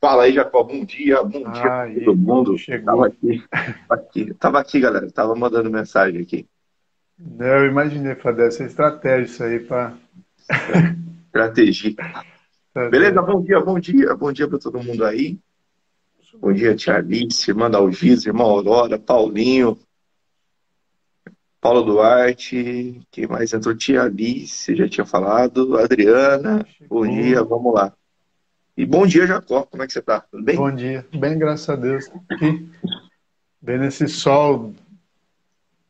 Fala aí, Jacó. Bom dia para todo Aí, mundo. chegou. Tava aqui, galera. Tava mandando mensagem aqui Eu imaginei fazer essa estratégia isso aí para para estratégia. Beleza? estratégia. Bom dia para todo mundo aí. Bom dia, tia Alice, irmã Dalgisa, irmã Aurora, Paulinho, Paulo Duarte. Quem mais entrou? Tia Alice, já tinha falado. Adriana. Bom dia, Chegou. vamos lá. E bom dia, Jacó. Como é que você tá? Tudo bem? Bom dia. Bem, graças a Deus. Aqui, bem nesse sol,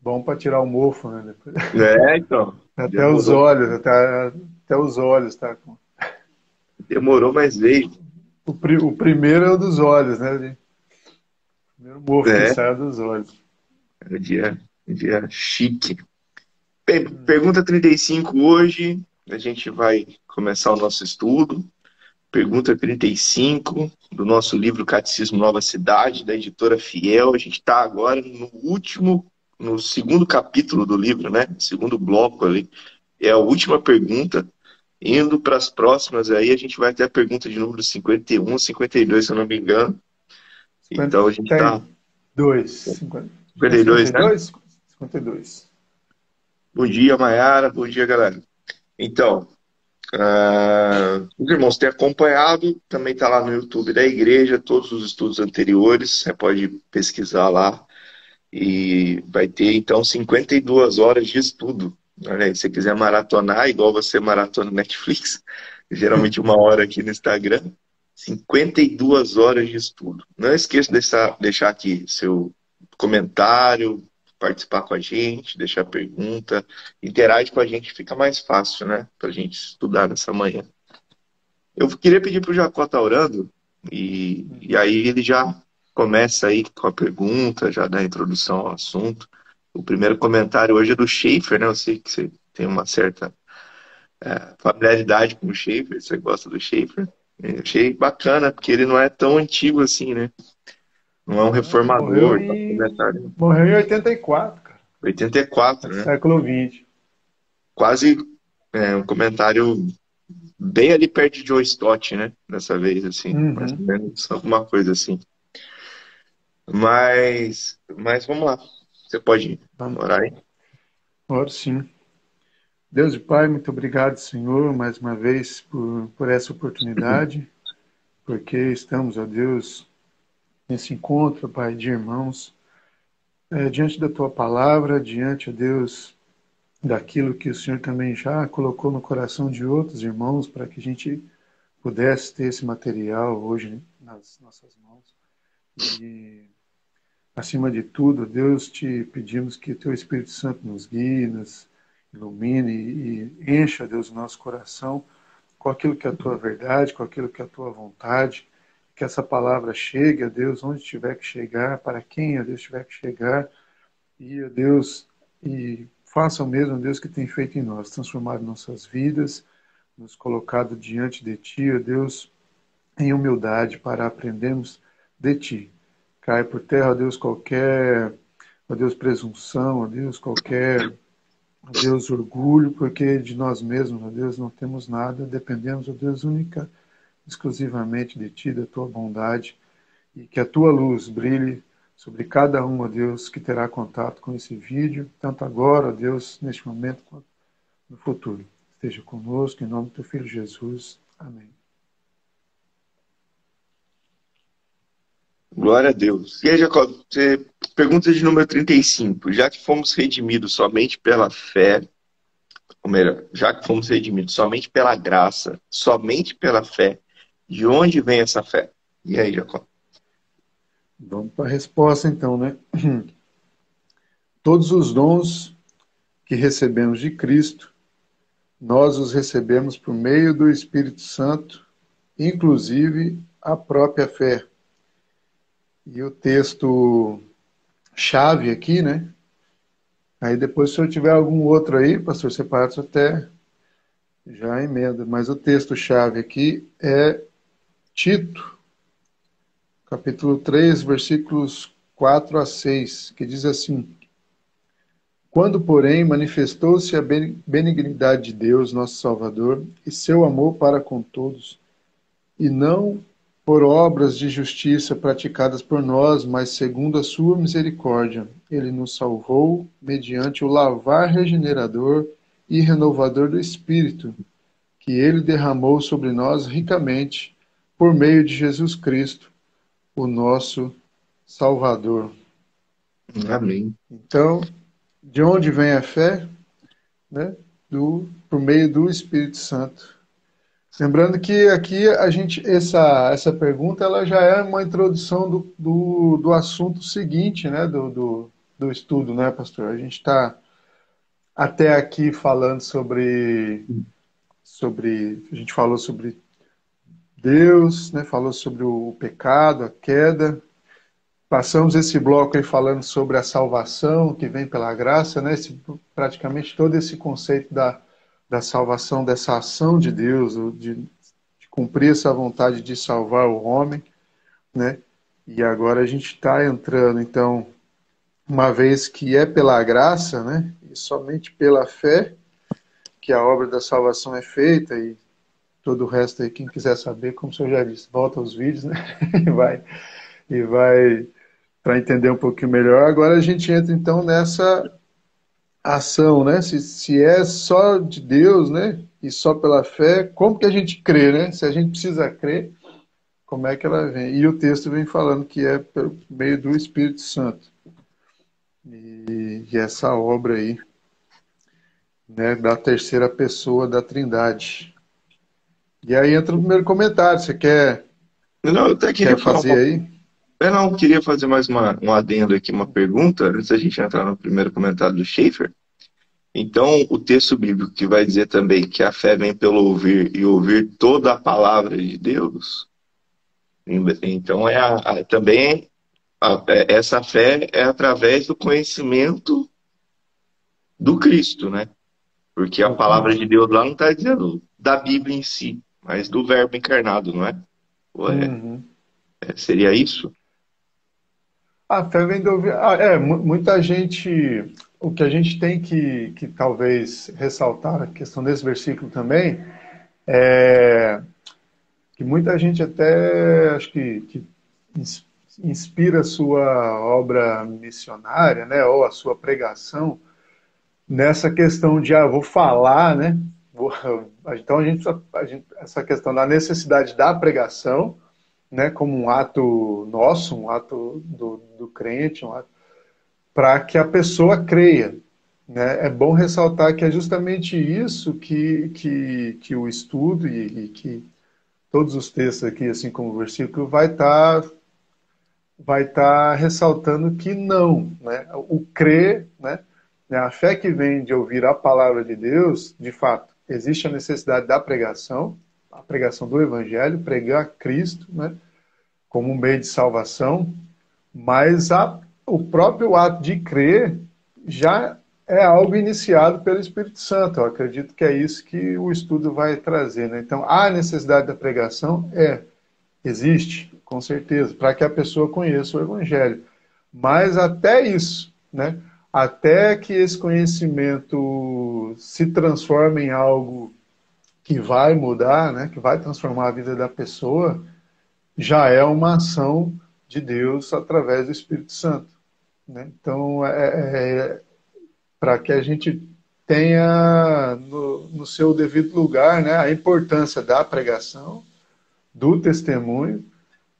bom para tirar o mofo, né? Depois. Então. Até os Demorou, olhos, até os olhos, tá? demorou, mas veio. O primeiro é o dos olhos, né? O primeiro mofo que É, sai é dos olhos. é um dia chique. Bem, pergunta 35 hoje, a gente vai começar o nosso estudo. Pergunta 35 do nosso livro Catecismo Nova Cidade, da editora Fiel. A gente está agora no segundo capítulo do livro, né? Segundo bloco ali. É a última pergunta. Indo para as próximas aí, a gente vai até a pergunta de número 51, 52, se eu não me engano. Então a gente está 52. É 52, né? 52? 52. Bom dia, Mayara. Bom dia, galera. Então, os irmãos têm acompanhado, também está lá no YouTube da igreja, todos os estudos anteriores, você pode pesquisar lá e vai ter então 52 horas de estudo. Olha aí, se você quiser maratonar, igual você maratona Netflix, geralmente uma hora aqui no Instagram, 52 horas de estudo. Não esqueça de deixar aqui seu comentário, participar com a gente, deixar pergunta, interage com a gente, fica mais fácil, né, para a gente estudar nessa manhã. Eu queria pedir para o Jacó estar orando, e aí ele já começa aí com a pergunta, já dá a introdução ao assunto. O primeiro comentário hoje é do Schaefer, né? Eu sei que você tem uma certa familiaridade com o Schaefer, você gosta do Schaefer. Eu achei bacana, porque ele não é tão antigo assim, né? Não é um Não, ele morreu reformador, tá? em, Comentário morreu em 84, cara. 84, É né? século XX. Quase um comentário bem ali perto de Joe Stott, né? Dessa vez, assim, mais ou Uhum. menos alguma coisa assim. Mas vamos lá. Você pode Vamos. orar aí? Oro sim. Deus e Pai, muito obrigado, Senhor, mais uma vez por essa oportunidade, porque estamos, ó Deus, nesse encontro, Pai, de irmãos, diante da Tua palavra, diante, ó Deus, daquilo que o Senhor também já colocou no coração de outros irmãos, para que a gente pudesse ter esse material hoje nas nossas mãos. E, acima de tudo, Deus, te pedimos que Teu Espírito Santo nos guie, nos ilumine e encha, Deus, o nosso coração com aquilo que é a tua verdade, com aquilo que é a tua vontade, que essa palavra chegue, a Deus, onde tiver que chegar, para quem, a Deus, tiver que chegar, e, a Deus, e faça o mesmo, Deus, que tem feito em nós, transformado nossas vidas, nos colocado diante de ti, ó Deus, em humildade para aprendermos de ti. Cai por terra, ó Deus, qualquer, ó Deus, presunção, ó Deus, qualquer, ó Deus, orgulho, porque de nós mesmos, ó Deus, não temos nada, dependemos, ó Deus, única, exclusivamente de Ti, da Tua bondade, e que a Tua luz brilhe sobre cada um, ó Deus, que terá contato com esse vídeo, tanto agora, ó Deus, neste momento, quanto no futuro. Esteja conosco, em nome do Teu Filho Jesus. Amém. Glória a Deus. E aí, Jacob, você pergunta de número 35. Já que fomos redimidos somente pela fé, ou melhor, já que fomos redimidos somente pela graça, somente pela fé, de onde vem essa fé? E aí, Jacob? Vamos para a resposta, então, né? Todos os dons que recebemos de Cristo, nós os recebemos por meio do Espírito Santo, inclusive a própria fé. E o texto chave aqui, né? Aí depois, se eu tiver algum outro aí, pastor Separados, até já emenda. Mas o texto-chave aqui é Tito, capítulo 3, versículos 4 a 6, que diz assim: Quando, porém, manifestou-se a benignidade de Deus, nosso Salvador, e seu amor para com todos, e não por obras de justiça praticadas por nós, mas segundo a sua misericórdia, ele nos salvou mediante o lavar regenerador e renovador do Espírito, que ele derramou sobre nós ricamente por meio de Jesus Cristo, o nosso Salvador. Amém. Então, de onde vem a fé? Né? Por meio do Espírito Santo. Lembrando que aqui essa pergunta ela já é uma introdução do assunto seguinte, né? Do estudo, né, pastor? A gente está até aqui falando a gente falou sobre Deus, né? Falou sobre o pecado, a queda. Passamos esse bloco aí falando sobre a salvação que vem pela graça, né? Praticamente todo esse conceito da salvação, dessa ação de Deus, de cumprir essa vontade de salvar o homem, né? E agora a gente está entrando, então, uma vez que é pela graça, né? E somente pela fé que a obra da salvação é feita, e todo o resto aí, quem quiser saber, como o senhor já disse, volta aos vídeos, né? e vai para entender um pouquinho melhor. Agora a gente entra então nessa ação, né? Se é só de Deus, né? E só pela fé, como que a gente crê, né? Se a gente precisa crer, como é que ela vem? E o texto vem falando que é por meio do Espírito Santo. E essa obra aí, né? Da terceira pessoa da Trindade. E aí entra o primeiro comentário. Você Não, eu até queria quer falar fazer aí? Eu não queria fazer mais um adendo aqui, uma pergunta, antes da gente entrar no primeiro comentário do Schaeffer. Então, o texto bíblico que vai dizer também que a fé vem pelo ouvir e ouvir toda a palavra de Deus. Então, também essa fé é através do conhecimento do Cristo, né? Porque a palavra de Deus lá não está dizendo da Bíblia em si, mas do Verbo encarnado, não é? Ou Uhum. seria isso? A fé vem do ouvir. Muita gente. O que a gente tem que talvez ressaltar, a questão desse versículo também, é que muita gente até acho que inspira a sua obra missionária, né, ou a sua pregação nessa questão de vou falar, né? Então essa questão da necessidade da pregação, né, como um ato nosso, um ato do crente, um ato para que a pessoa creia. Né? É bom ressaltar que é justamente isso que o estudo e que todos os textos aqui, assim como o versículo, vai tá ressaltando que não. Né? O crer, né? A fé que vem de ouvir a palavra de Deus, de fato, existe a necessidade da pregação, a pregação do Evangelho, pregar Cristo, né? Como um meio de salvação, mas o próprio ato de crer já é algo iniciado pelo Espírito Santo. Eu acredito que é isso que o estudo vai trazer. Né? Então, há necessidade da pregação? Existe, com certeza, para que a pessoa conheça o Evangelho. Mas até isso, né? Até que esse conhecimento se transforme em algo que vai mudar, né? Que vai transformar a vida da pessoa, já é uma ação de Deus através do Espírito Santo. Né? Então, para que a gente tenha no seu devido lugar, né, a importância da pregação, do testemunho,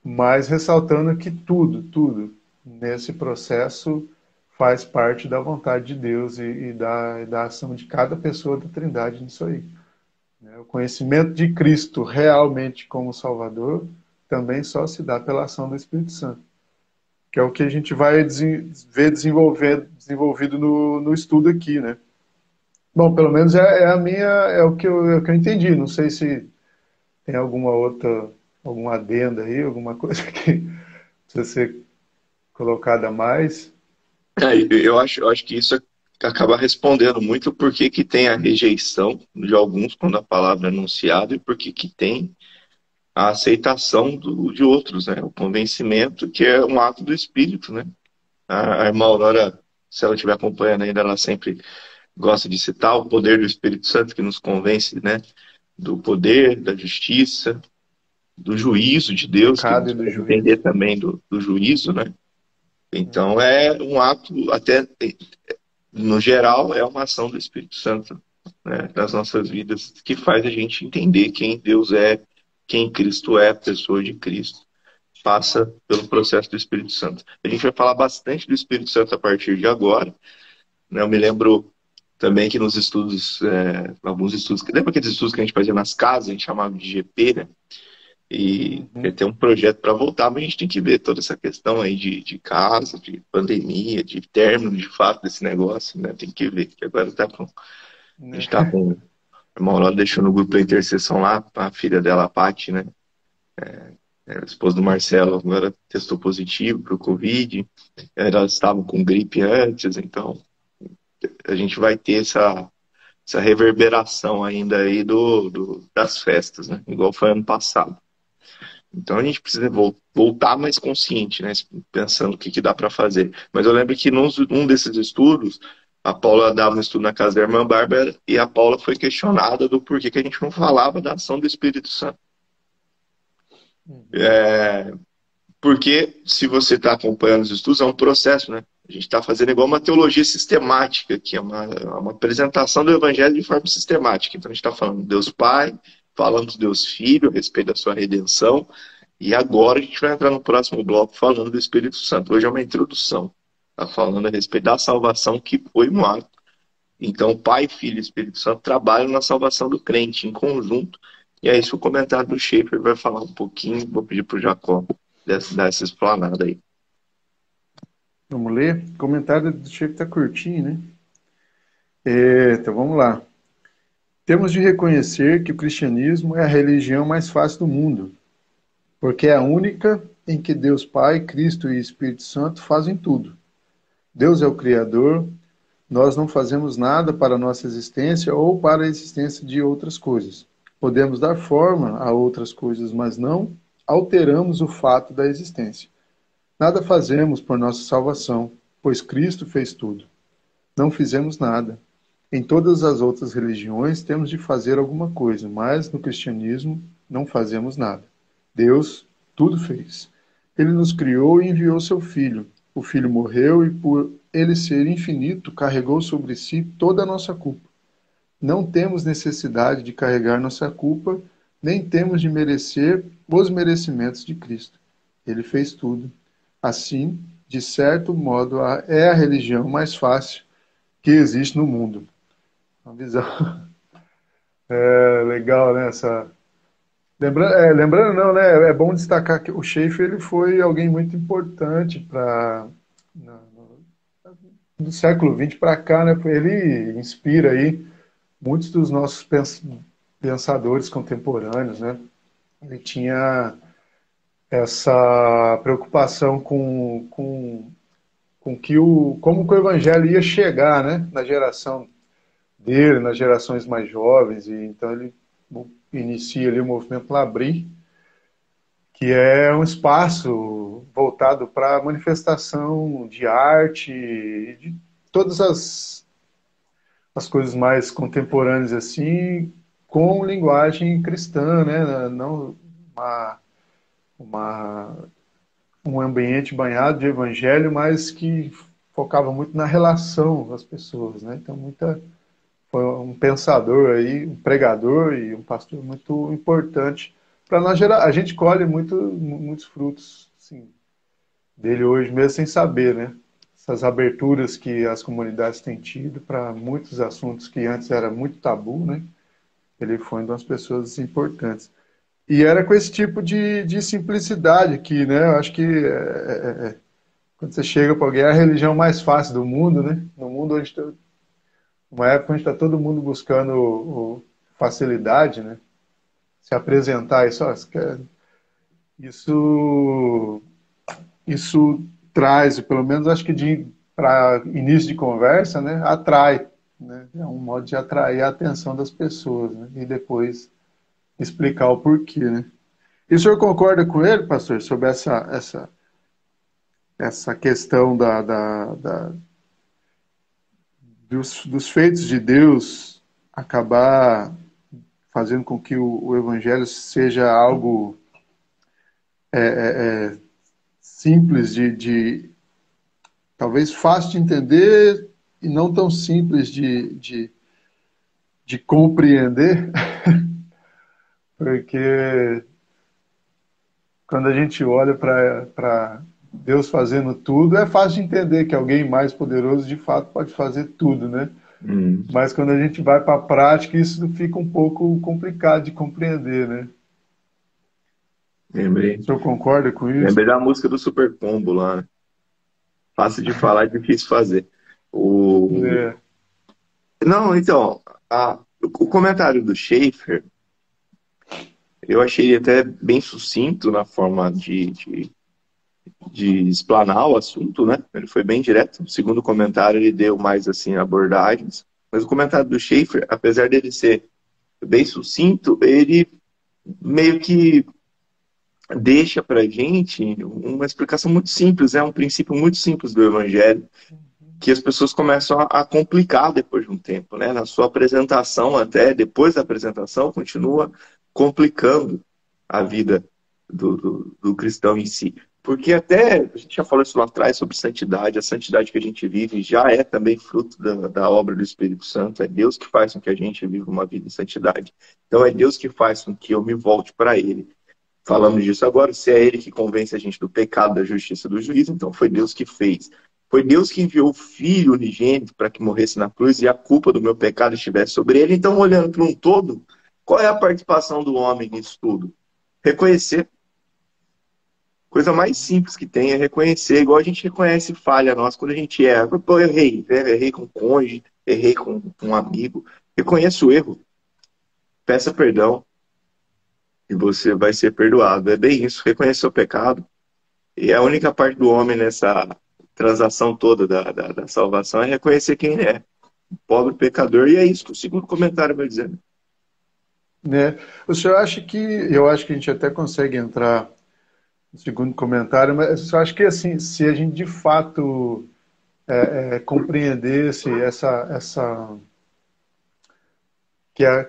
mas ressaltando que tudo nesse processo faz parte da vontade de Deus e da ação de cada pessoa da Trindade nisso aí. O conhecimento de Cristo realmente como Salvador também só se dá pela ação do Espírito Santo, que é o que a gente vai ver desenvolvido no estudo aqui, né? Bom, pelo menos é o que eu entendi. Não sei se tem alguma adenda aí, alguma coisa que precisa ser colocada a mais. Eu acho que isso acaba respondendo muito por que que tem a rejeição de alguns quando a palavra é anunciada e por que que tem a aceitação de outros, né? O convencimento, que é um ato do Espírito, né? A irmã Aurora, se ela estiver acompanhando ainda, ela sempre gosta de citar o poder do Espírito Santo que nos convence, né? Do poder, da justiça, do juízo de Deus, que Pecado nos e do faz juízo. entender também do juízo, né? Então é um ato, até no geral, é uma ação do Espírito Santo, né, nas nossas vidas, que faz a gente entender quem Deus é, quem Cristo é, a pessoa de Cristo. Passa pelo processo do Espírito Santo. A gente vai falar bastante do Espírito Santo a partir de agora, né? Eu me lembro também que nos estudos, alguns estudos, lembra aqueles estudos que a gente fazia nas casas, a gente chamava de GP, né? E Uhum. tem um projeto para voltar, mas a gente tem que ver toda essa questão aí de casa, de pandemia, de término de fato desse negócio, né? Tem que ver, que agora a gente tá com. A Mauro deixou no grupo da intercessão lá, a filha dela, a Paty, né? A esposa do Marcelo agora testou positivo para o Covid. Elas estavam com gripe antes, então a gente vai ter essa reverberação ainda aí das festas, né? Igual foi ano passado. Então a gente precisa voltar mais consciente, né? Pensando o que dá para fazer. Mas eu lembro que num desses estudos, a Paula dava um estudo na casa da irmã Bárbara e a Paula foi questionada do porquê que a gente não falava da ação do Espírito Santo. Uhum. Porque se você está acompanhando os estudos, é um processo, né? A gente está fazendo igual uma teologia sistemática, que é uma apresentação do Evangelho de forma sistemática. Então a gente está falando de Deus Pai, falando de Deus Filho, a respeito da sua redenção, e agora a gente vai entrar no próximo bloco falando do Espírito Santo. Hoje é uma introdução. Está falando a respeito da salvação que foi um ato. Então, Pai, Filho e Espírito Santo trabalham na salvação do crente em conjunto. E é isso o comentário do Schaefer vai falar um pouquinho. Vou pedir para o Jacó dar essa explanada aí. Vamos ler? O comentário do Chico está curtinho, né? Então vamos lá. Temos de reconhecer que o cristianismo é a religião mais fácil do mundo, porque é a única em que Deus Pai, Cristo e Espírito Santo fazem tudo. Deus é o Criador, nós não fazemos nada para a nossa existência ou para a existência de outras coisas. Podemos dar forma a outras coisas, mas não alteramos o fato da existência. Nada fazemos por nossa salvação, pois Cristo fez tudo. Não fizemos nada. Em todas as outras religiões temos de fazer alguma coisa, mas no cristianismo não fazemos nada. Deus tudo fez. Ele nos criou e enviou seu Filho. O Filho morreu e, por ele ser infinito, carregou sobre si toda a nossa culpa. Não temos necessidade de carregar nossa culpa, nem temos de merecer os merecimentos de Cristo. Ele fez tudo. Assim, de certo modo, é a religião mais fácil que existe no mundo. Uma visão legal, né? Lembrando, não, né? É bom destacar que o Schaefer ele foi alguém muito importante para do século XX para cá, né? Ele inspira aí muitos dos nossos pensadores contemporâneos, né? Ele tinha essa preocupação com como que o evangelho ia chegar, né? Na geração dele, nas gerações mais jovens, e então ele inicia ali o movimento Labri, que é um espaço voltado para a manifestação de arte, de todas as coisas mais contemporâneas assim, com linguagem cristã, né? Não uma, um ambiente banhado de evangelho, mas que focava muito na relação das pessoas, né? Então foi um pensador aí, um pregador e um pastor muito importante para nós gerar. A gente colhe muitos frutos, sim, dele hoje mesmo sem saber, né? Essas aberturas que as comunidades têm tido para muitos assuntos que antes era muito tabu, né? Ele foi uma das pessoas importantes. E era com esse tipo de simplicidade que, né? Eu acho que quando você chega para alguém, é a religião mais fácil do mundo, né? No mundo onde uma época onde está todo mundo buscando facilidade, né? Se apresentar isso, ó, isso, isso traz, pelo menos acho que para início de conversa, né? Atrai, né? É um modo de atrair a atenção das pessoas, né? E depois explicar o porquê, né? E o senhor concorda com ele, pastor, sobre essa questão dos feitos de Deus acabar fazendo com que o evangelho seja algo simples talvez fácil de entender e não tão simples de compreender, porque quando a gente olha para Deus fazendo tudo, é fácil de entender que alguém mais poderoso de fato pode fazer tudo, né? Hum, Mas quando a gente vai para a prática, isso fica um pouco complicado de compreender, né? O lembrei. senhor concorda com isso? Lembrei da música do Super Combo lá, né? Fácil de falar, difícil fazer. O... É, Não, então, o comentário do Schaefer, eu achei ele até bem sucinto na forma de explanar o assunto, né? Ele foi bem direto. O segundo comentário, ele deu mais, assim, abordagens. Mas o comentário do Schaefer, apesar dele ser bem sucinto, ele meio que deixa para gente uma explicação muito simples, é um princípio muito simples do Evangelho, que as pessoas começam a complicar depois de um tempo, né? Na sua apresentação, até depois da apresentação, continua complicando a vida do cristão em si. Porque até, a gente já falou isso lá atrás sobre santidade, a santidade que a gente vive já é também fruto da obra do Espírito Santo, é Deus que faz com que a gente viva uma vida em santidade. Então é Deus que faz com que eu me volte para Ele. Falamos disso agora, se é Ele que convence a gente do pecado, da justiça, do juízo, então foi Deus que fez. Foi Deus que enviou o Filho unigênito para que morresse na cruz e a culpa do meu pecado estivesse sobre ele. Então, olhando para um todo, qual é a participação do homem nisso tudo? Reconhecer. Coisa mais simples que tem é reconhecer, igual a gente reconhece falha nossa quando a gente erra. Pô, eu errei, né? Errei com o cônjuge, errei com um amigo. Reconheça o erro, peça perdão e você vai ser perdoado. É bem isso, reconhecer o pecado. E a única parte do homem nessa transação toda da salvação é reconhecer quem ele é, pobre pecador, e é isso que o segundo comentário vai dizer. né? O senhor acha que, eu acho que a gente até consegue entrar no segundo comentário, mas eu acho que assim, se a gente de fato compreendesse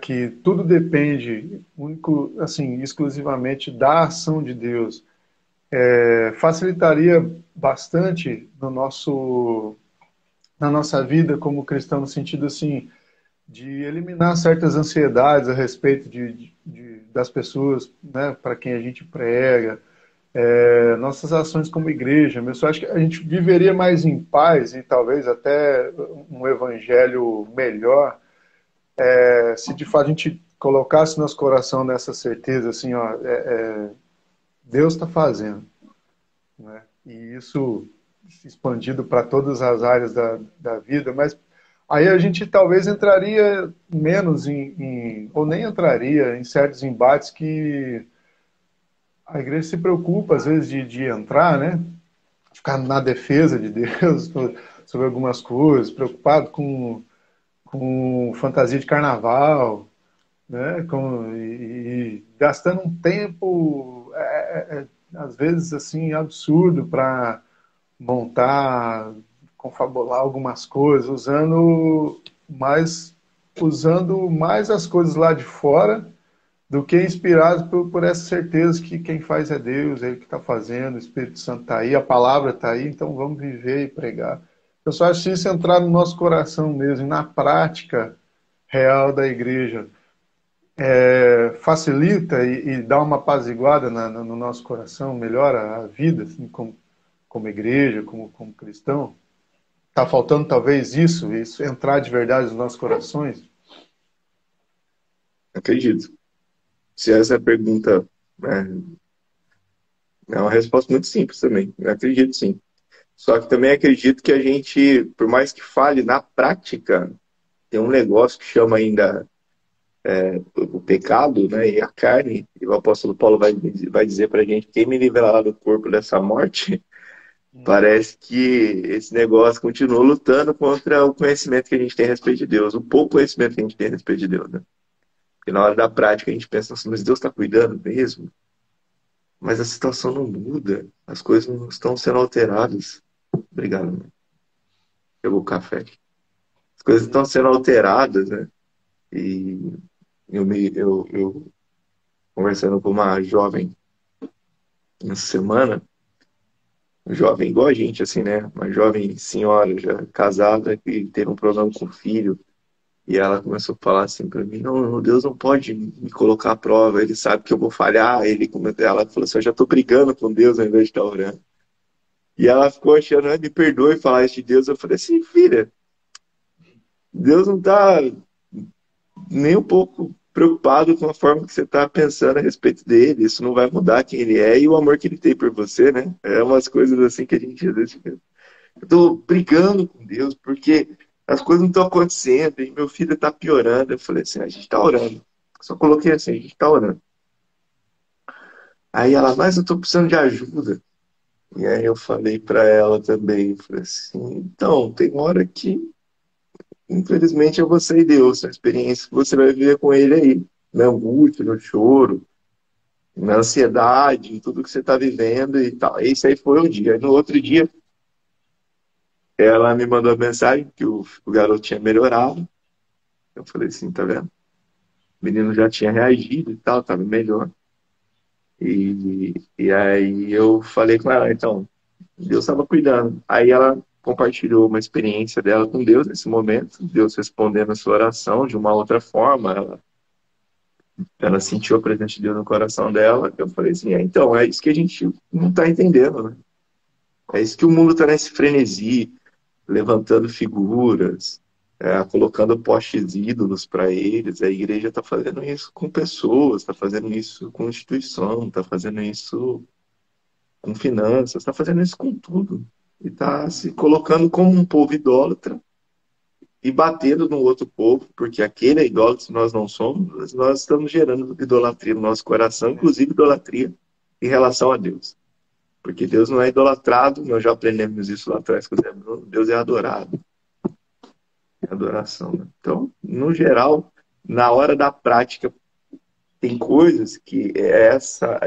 que tudo depende único, assim, exclusivamente da ação de Deus, facilitaria bastante na nossa vida como cristão, no sentido assim, de eliminar certas ansiedades a respeito das pessoas, né, para quem a gente prega, nossas ações como igreja. Eu só acho que a gente viveria mais em paz e talvez até um evangelho melhor, se de fato a gente colocasse nosso coração nessa certeza, assim, ó, Deus está fazendo, né? E isso expandido para todas as áreas da vida, mas aí a gente talvez entraria menos ou nem entraria em certos embates que a igreja se preocupa, às vezes, de entrar, né? Ficar na defesa de Deus sobre algumas coisas, preocupado com fantasia de carnaval, né? E gastando um tempo, às vezes, assim, absurdo para montar, confabular algumas coisas, usando mais as coisas lá de fora do que inspirado por essa certeza que quem faz é Deus, é Ele que está fazendo, o Espírito Santo está aí, a palavra está aí, então vamos viver e pregar. Eu só acho que isso entrar no nosso coração mesmo, na prática real da igreja, facilita e dá uma apaziguada no nosso coração, melhora a vida, assim, como igreja, como cristão. Está faltando talvez isso entrar de verdade nos nossos corações? Acredito. Se essa é a pergunta, é uma resposta muito simples também. Eu acredito sim. Só que também acredito que a gente, por mais que fale na prática, tem um negócio que chama ainda o pecado, né, e a carne, e o apóstolo Paulo vai dizer para a gente, quem me livrará do corpo dessa morte, parece que esse negócio continua lutando contra o conhecimento que a gente tem a respeito de Deus, o pouco conhecimento que a gente tem a respeito de Deus, né? Porque na hora da prática a gente pensa assim, mas Deus está cuidando mesmo? Mas a situação não muda, as coisas não estão sendo alteradas. Obrigado, mãe. Pegou o café. As coisas estão sendo alteradas, né? E eu conversando com uma jovem essa semana, um jovem igual a gente, assim, né? Uma jovem senhora já casada que teve um problema com o filho. E ela começou a falar assim pra mim, não, Deus não pode me colocar à prova, ele sabe que eu vou falhar. Ela falou assim, eu já tô brigando com Deus ao invés de estar orando. E ela ficou achando, me perdoe falar isso de Deus. Eu falei assim, filha, Deus não tá nem um pouco preocupado com a forma que você está pensando a respeito dele. Isso não vai mudar quem ele é e o amor que ele tem por você, né? É umas coisas assim que a gente às vezes fica. Eu tô brigando com Deus porque as coisas não estão acontecendo e meu filho está piorando. Eu falei assim, a gente está orando. Só coloquei assim, a gente está orando. Aí ela, mas eu estou precisando de ajuda. E aí eu falei para ela também, falei assim, então, tem hora que infelizmente é você e Deus, a experiência que você vai viver com ele aí, na angústia, no choro, na ansiedade, em tudo que você está vivendo e tal. Esse aí foi o dia. Aí no outro dia, ela me mandou a mensagem que o garoto tinha melhorado. Eu falei assim, tá vendo? O menino já tinha reagido e tal, tava melhor. E aí eu falei com ela, então, Deus estava cuidando. Aí ela compartilhou uma experiência dela com Deus nesse momento, Deus respondendo a sua oração de uma outra forma. Ela sentiu a presença de Deus no coração dela. Eu falei assim, então, é isso que a gente não está entendendo, né? É isso que o mundo está nesse frenesi, levantando figuras, colocando postes ídolos para eles. A igreja está fazendo isso com pessoas, está fazendo isso com instituição, está fazendo isso com finanças, está fazendo isso com tudo. E está se colocando como um povo idólatra e batendo no outro povo, porque aquele é idólatra, se nós não somos, nós estamos gerando idolatria no nosso coração, inclusive idolatria em relação a Deus. Porque Deus não é idolatrado, nós já aprendemos isso lá atrás com o Zé Bruno, Deus é adorado, é adoração. Né? Então, no geral, na hora da prática, tem coisas que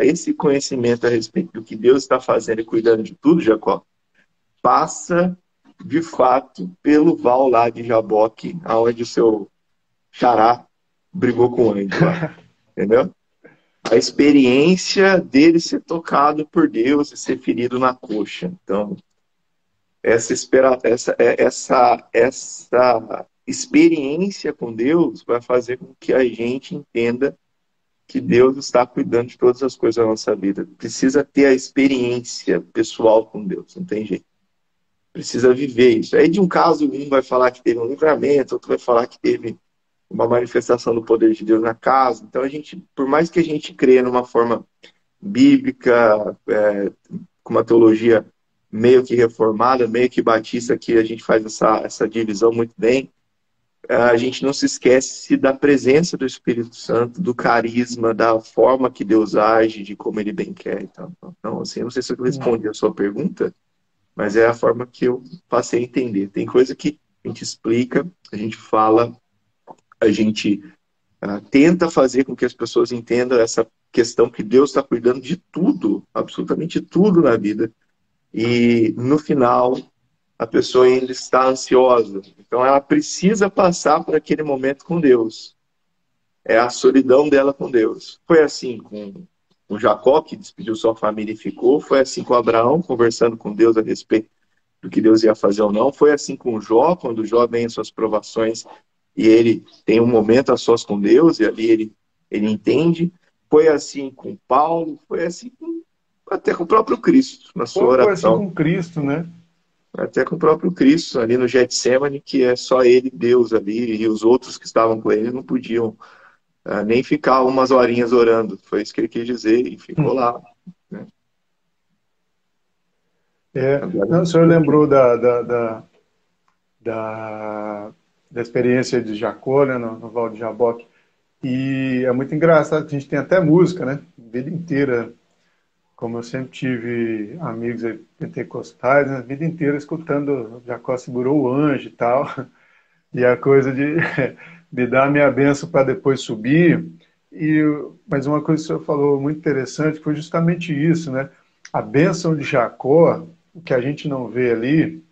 esse conhecimento a respeito do que Deus está fazendo e cuidando de tudo, Jacó, passa de fato pelo val lá de Jaboque, aonde o seu xará brigou com o anjo lá, entendeu? A experiência dele ser tocado por Deus e ser ferido na coxa. Então, essa experiência com Deus vai fazer com que a gente entenda que Deus está cuidando de todas as coisas da nossa vida. Precisa ter a experiência pessoal com Deus, não tem jeito. Precisa viver isso. Aí de um caso, um vai falar que teve um livramento, outro vai falar que teve uma manifestação do poder de Deus na casa. Então, a gente, por mais que a gente crê numa forma bíblica, com uma teologia meio que reformada, meio que batista, que a gente faz essa divisão muito bem, a gente não se esquece da presença do Espírito Santo, do carisma, da forma que Deus age, de como Ele bem quer. Então assim, eu não sei se eu respondi a sua pergunta, mas é a forma que eu passei a entender. Tem coisa que a gente explica, a gente fala, a gente tenta fazer com que as pessoas entendam essa questão que Deus está cuidando de tudo, absolutamente tudo na vida. E no final, a pessoa ainda está ansiosa. Então ela precisa passar por aquele momento com Deus. É a solidão dela com Deus. Foi assim com o Jacó, que despediu sua família e ficou. Foi assim com Abraão, conversando com Deus a respeito do que Deus ia fazer ou não. Foi assim com Jó, quando Jó vem em suas provações e ele tem um momento a sós com Deus, e ali ele entende. Foi assim com Paulo, foi assim até com o próprio Cristo, na sua Foi assim oração. com Cristo, né? Até com o próprio Cristo, ali no Getsemane, que é só ele, Deus ali, e os outros que estavam com ele não podiam nem ficar umas horinhas orando. Foi isso que ele quis dizer, e ficou lá. Né? Agora, Não, o senhor lembrou da, da experiência de Jacó, né, no Val de Jaboque. E é muito engraçado, a gente tem até música, né? A vida inteira, como eu sempre tive amigos aí pentecostais, né, a vida inteira escutando Jacó segurou o anjo e tal. E a coisa de, de dar a minha benção para depois subir. Mas uma coisa que o senhor falou muito interessante foi justamente isso, né? A bênção de Jacó, o que a gente não vê ali,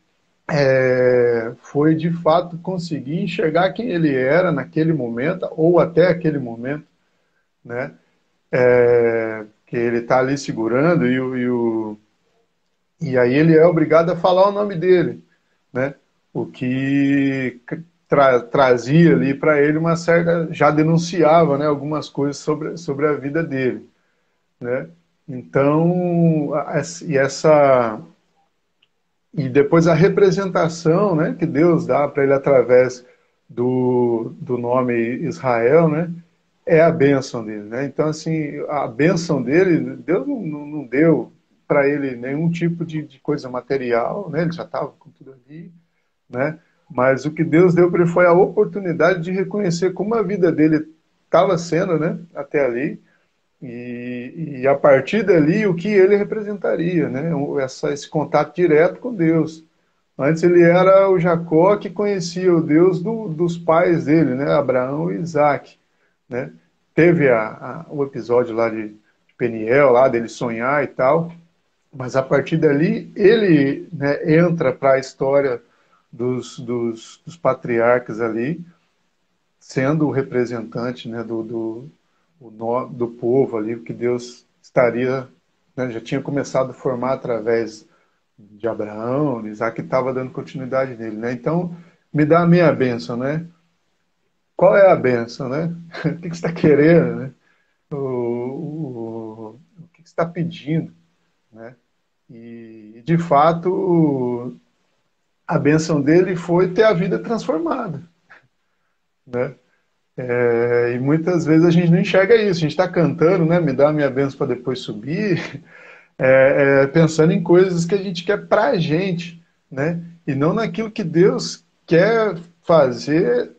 foi de fato conseguir enxergar quem ele era naquele momento, ou até aquele momento, né? que ele está ali segurando e aí ele é obrigado a falar o nome dele, né? O que trazia ali para ele uma certa, já denunciava, né, algumas coisas sobre a vida dele, né? Então, e depois a representação, né, que Deus dá para ele através do nome Israel, né, é a bênção dele, né? Então, assim, a bênção dele, Deus não deu para ele nenhum tipo de coisa material, né? Ele já estava com tudo ali, né? Mas o que Deus deu para ele foi a oportunidade de reconhecer como a vida dele estava sendo, né? Até ali, e a partir dali o que ele representaria, né? Esse contato direto com Deus. Antes ele era o Jacó que conhecia o Deus dos pais dele, né? Abraão e Isaac, né? Teve o episódio lá de Peniel, lá dele sonhar e tal, mas a partir dali ele, né, entra para a história dos patriarcas ali, sendo o representante, né, do povo ali, que Deus estaria, né, já tinha começado a formar através de Abraão, de Isaac, que estava dando continuidade nele, né? Então, me dá a minha bênção, né? Qual é a bênção, né? O que você está querendo, né? O que você está pedindo, né? E, de fato, a bênção dele foi ter a vida transformada, né? E muitas vezes a gente não enxerga isso. A gente está cantando, né? Me dá a minha bênção para depois subir, pensando em coisas que a gente quer para a gente, né? E não naquilo que Deus quer fazer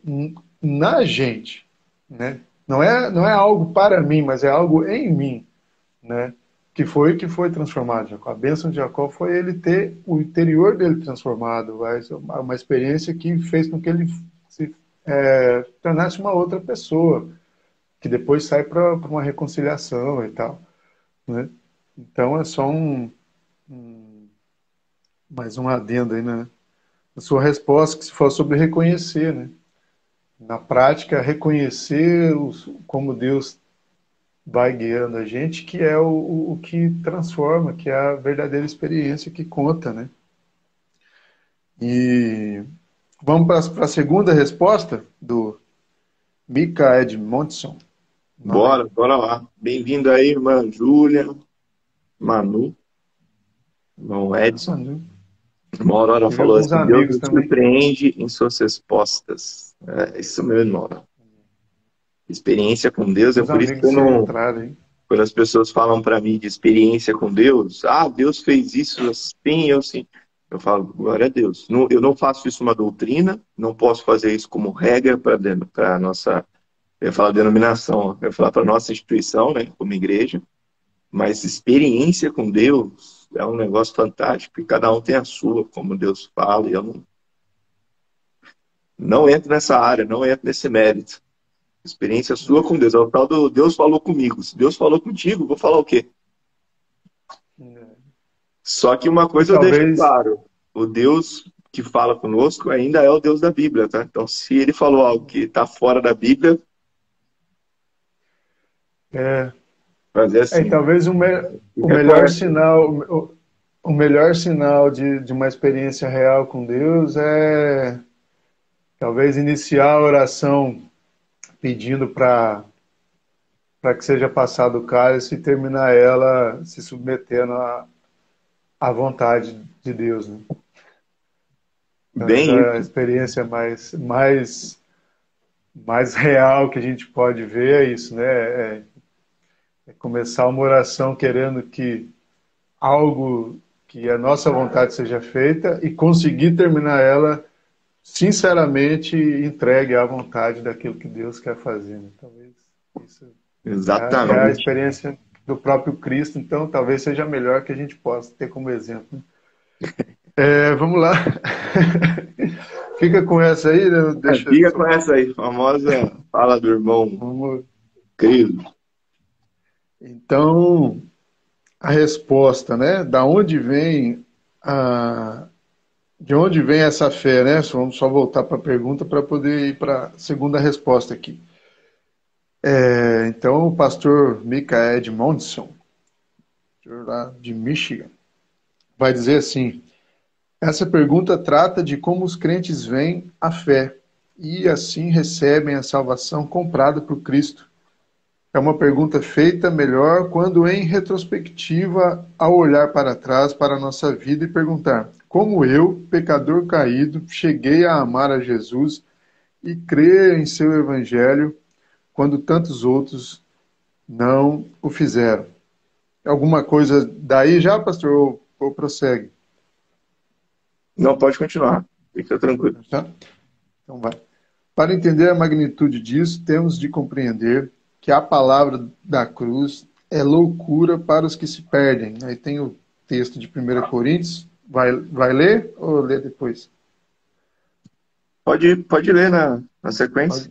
na gente, né? Não é algo para mim, mas é algo em mim, né? Que foi transformado. Jacó. A bênção de Jacó foi ele ter o interior dele transformado, uma experiência que fez com que ele se tornasse uma outra pessoa, que depois sai para uma reconciliação e tal, né? Então é só mais um adendo aí, né? A sua resposta que se for sobre reconhecer, né? Na prática, reconhecer como Deus vai guiando a gente, que é o que transforma, que é a verdadeira experiência que conta, né? E vamos para a segunda resposta do Mika Edmondson. Bora lá. Bem-vindo aí, irmã Júlia, Manu, irmão Edson. Manu. Irmão Aurora Tive falou alguns assim: Deus amigos nos também. surpreende em suas respostas. É isso mesmo, irmão. Experiência com Deus, é Alguns por isso que amigos eu se não. entraram aí. Quando as pessoas falam para mim de experiência com Deus, Deus fez isso assim, eu sim. Eu falo, glória a Deus. Eu não faço isso uma doutrina, não posso fazer isso como regra para a nossa, eu ia falar denominação, eu ia falar para a nossa instituição, né, como igreja, mas experiência com Deus é um negócio fantástico, e cada um tem a sua, como Deus fala, e eu não entro nessa área, não entro nesse mérito. Experiência sua com Deus, é o tal do Deus falou comigo. Se Deus falou contigo, vou falar o quê? Só que uma E coisa eu deixo talvez claro: o Deus que fala conosco ainda é o Deus da Bíblia, tá? Então, se ele falou algo que está fora da Bíblia, é, fazer assim, talvez o fica melhor correto. sinal, o melhor sinal de uma experiência real com Deus é talvez iniciar a oração pedindo para que seja passado o cálice e terminar ela se submetendo à vontade de Deus, né? Talvez Bem a isso. experiência mais real que a gente pode ver é isso, né? É começar uma oração querendo que algo que a nossa vontade seja feita e conseguir terminar ela sinceramente entregue à vontade daquilo que Deus quer fazer, né? Talvez isso é a Exatamente. experiência do próprio Cristo, então talvez seja a melhor que a gente possa ter como exemplo, né? Vamos lá. Fica com essa aí, né? Deixa eu Fica só. com essa aí, famosa fala do irmão Vamos. querido. Então, a resposta, né? De onde vem essa fé, né? Vamos só voltar para a pergunta para poder ir para a segunda resposta aqui. Então, o pastor Mika Edmondson, pastor lá de Michigan. Vai dizer assim: essa pergunta trata de como os crentes veem a fé e assim recebem a salvação comprada por Cristo. É uma pergunta feita melhor quando em retrospectiva, ao olhar para trás para a nossa vida e perguntar: como eu, pecador caído, cheguei a amar a Jesus e crer em seu evangelho quando tantos outros não o fizeram? Alguma coisa daí já, pastor, ou prossegue? Não, pode continuar. Fica tranquilo. Tá? Então vai. Para entender a magnitude disso, temos de compreender que a palavra da cruz é loucura para os que se perdem. Aí tem o texto de 1 Coríntios. Vai ler ou ler depois? Pode ler na sequência.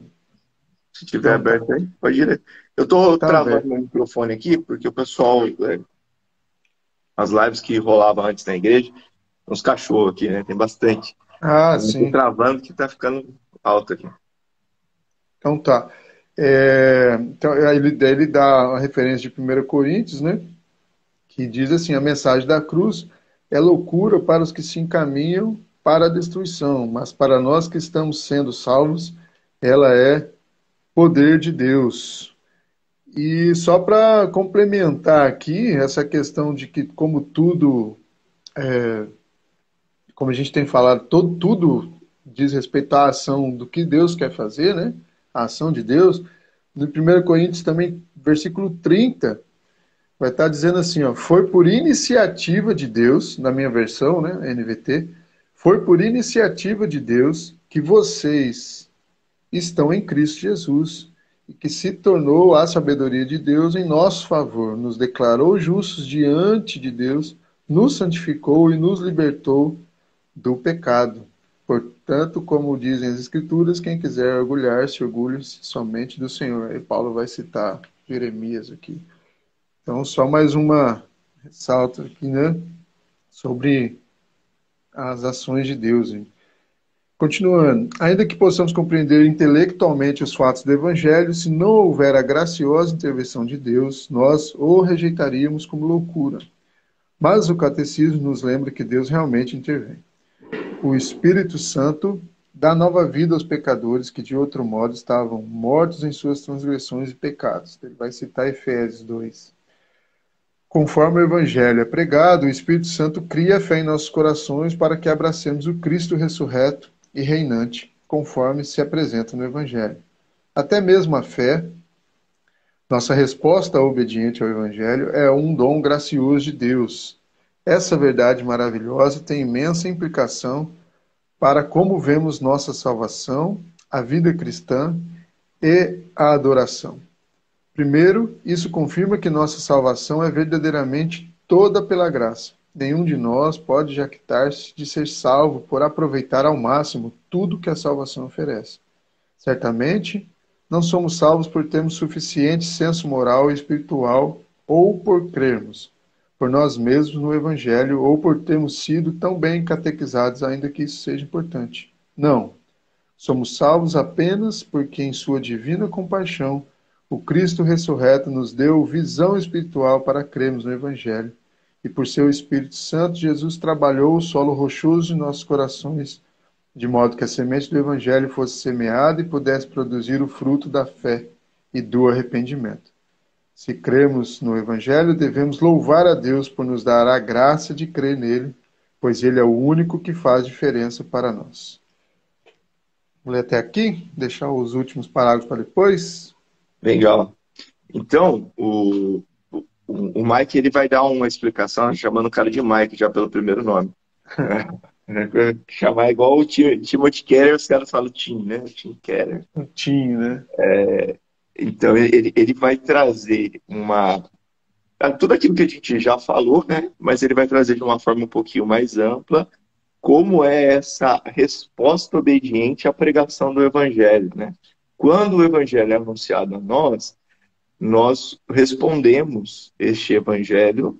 Se tiver Então tá. aberto aí, pode ler. Eu estou Tá travando aberto. o microfone aqui, porque o pessoal, as lives que rolavam antes na igreja, uns cachorros aqui, né? Tem bastante. Ah, Eu estou sim. travando que está ficando alto aqui. Então tá. Então, aí ele dá a referência de 1 Coríntios, né? Que diz assim: a mensagem da cruz é loucura para os que se encaminham para a destruição, mas para nós que estamos sendo salvos, ela é poder de Deus. E só para complementar aqui essa questão de que, como tudo, como a gente tem falado, tudo diz respeito à ação do que Deus quer fazer, né? A ação de Deus. No 1 Coríntios também, versículo 30, vai estar dizendo assim, ó: foi por iniciativa de Deus, na minha versão, né, NVT, foi por iniciativa de Deus que vocês estão em Cristo Jesus, e que se tornou a sabedoria de Deus em nosso favor, nos declarou justos diante de Deus, nos santificou e nos libertou do pecado. Portanto, como dizem as Escrituras, quem quiser orgulhar-se, orgulhe-se somente do Senhor. Aí Paulo vai citar Jeremias aqui. Então, só mais uma ressalta aqui, né, sobre as ações de Deus, hein? Continuando, ainda que possamos compreender intelectualmente os fatos do Evangelho, se não houver a graciosa intervenção de Deus, nós o rejeitaríamos como loucura. Mas o Catecismo nos lembra que Deus realmente intervém. O Espírito Santo dá nova vida aos pecadores que de outro modo estavam mortos em suas transgressões e pecados. Ele vai citar Efésios 2. Conforme o Evangelho é pregado, o Espírito Santo cria a fé em nossos corações para que abracemos o Cristo ressurreto e reinante, conforme se apresenta no Evangelho. Até mesmo a fé, nossa resposta obediente ao Evangelho, é um dom gracioso de Deus. Essa verdade maravilhosa tem imensa implicação para como vemos nossa salvação, a vida cristã e a adoração. Primeiro, isso confirma que nossa salvação é verdadeiramente toda pela graça. Nenhum de nós pode jactar-se de ser salvo por aproveitar ao máximo tudo que a salvação oferece. Certamente, não somos salvos por termos suficiente senso moral e espiritual ou por crermos por nós mesmos no Evangelho ou por termos sido tão bem catequizados, ainda que isso seja importante. Não. Somos salvos apenas porque, em sua divina compaixão, o Cristo ressurreto nos deu visão espiritual para crermos no Evangelho, e por seu Espírito Santo, Jesus trabalhou o solo rochoso de nossos corações, de modo que a semente do Evangelho fosse semeada e pudesse produzir o fruto da fé e do arrependimento. Se cremos no Evangelho, devemos louvar a Deus por nos dar a graça de crer nele, pois ele é o único que faz diferença para nós. Vou ler até aqui, deixar os últimos parágrafos para depois. Legal. Então, o Mike ele vai dar uma explicação chamando o cara de Mike já pelo primeiro nome. Chamar igual o Timothy Keller, os caras falam Tim, né? Tim Keller. Tim, né? Então, ele vai trazer tudo aquilo que a gente já falou, né? Mas ele vai trazer de uma forma um pouquinho mais ampla como é essa resposta obediente à pregação do Evangelho, né? Quando o Evangelho é anunciado a nós respondemos este Evangelho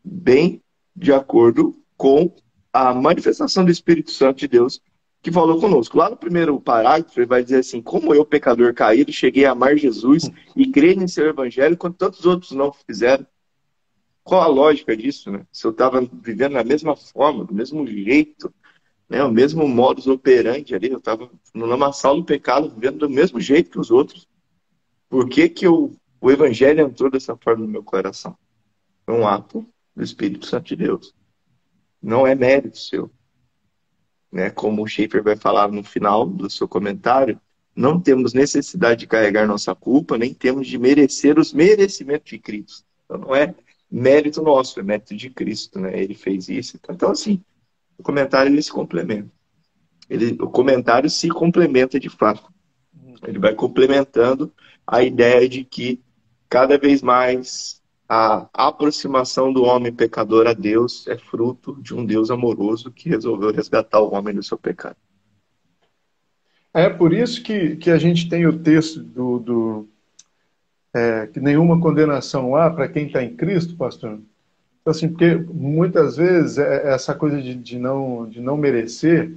bem de acordo com a manifestação do Espírito Santo de Deus que falou conosco. Lá no primeiro parágrafo, ele vai dizer assim: como eu, pecador caído, cheguei a amar Jesus e crer em seu Evangelho, quando tantos outros não fizeram. qual a lógica disso, né? Se eu estava vivendo da mesma forma, do mesmo jeito, né? O mesmo modus operandi ali, eu estava no lamaçal do pecado, vivendo do mesmo jeito que os outros. Por que que o evangelho entrou dessa forma no meu coração? Foi um ato do Espírito Santo de Deus. Não é mérito seu, né? Como o Schaefer vai falar no final do seu comentário, não temos necessidade de carregar nossa culpa, nem temos de merecer os merecimentos de Cristo. Então não é mérito nosso, é mérito de Cristo, né? Ele fez isso. Então, assim, o comentário ele se complementa. O comentário se complementa de fato. Ele vai complementando a ideia de que cada vez mais a aproximação do homem pecador a Deus é fruto de um Deus amoroso que resolveu resgatar o homem do seu pecado. É por isso que a gente tem o texto que nenhuma condenação há para quem está em Cristo, pastor. Então, assim, porque muitas vezes essa coisa de não merecer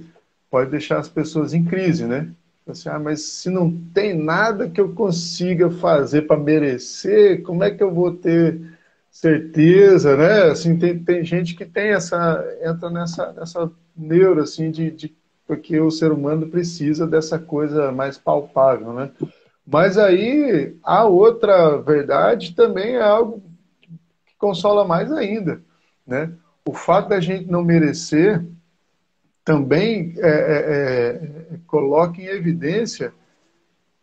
pode deixar as pessoas em crise, né? Assim, mas se não tem nada que eu consiga fazer para merecer, como é que eu vou ter certeza, né? Assim, tem gente que tem entra nessa neura, assim, porque o ser humano precisa dessa coisa mais palpável, né? Mas aí a outra verdade também é algo que consola mais ainda, né? O fato da gente não merecer também coloca em evidência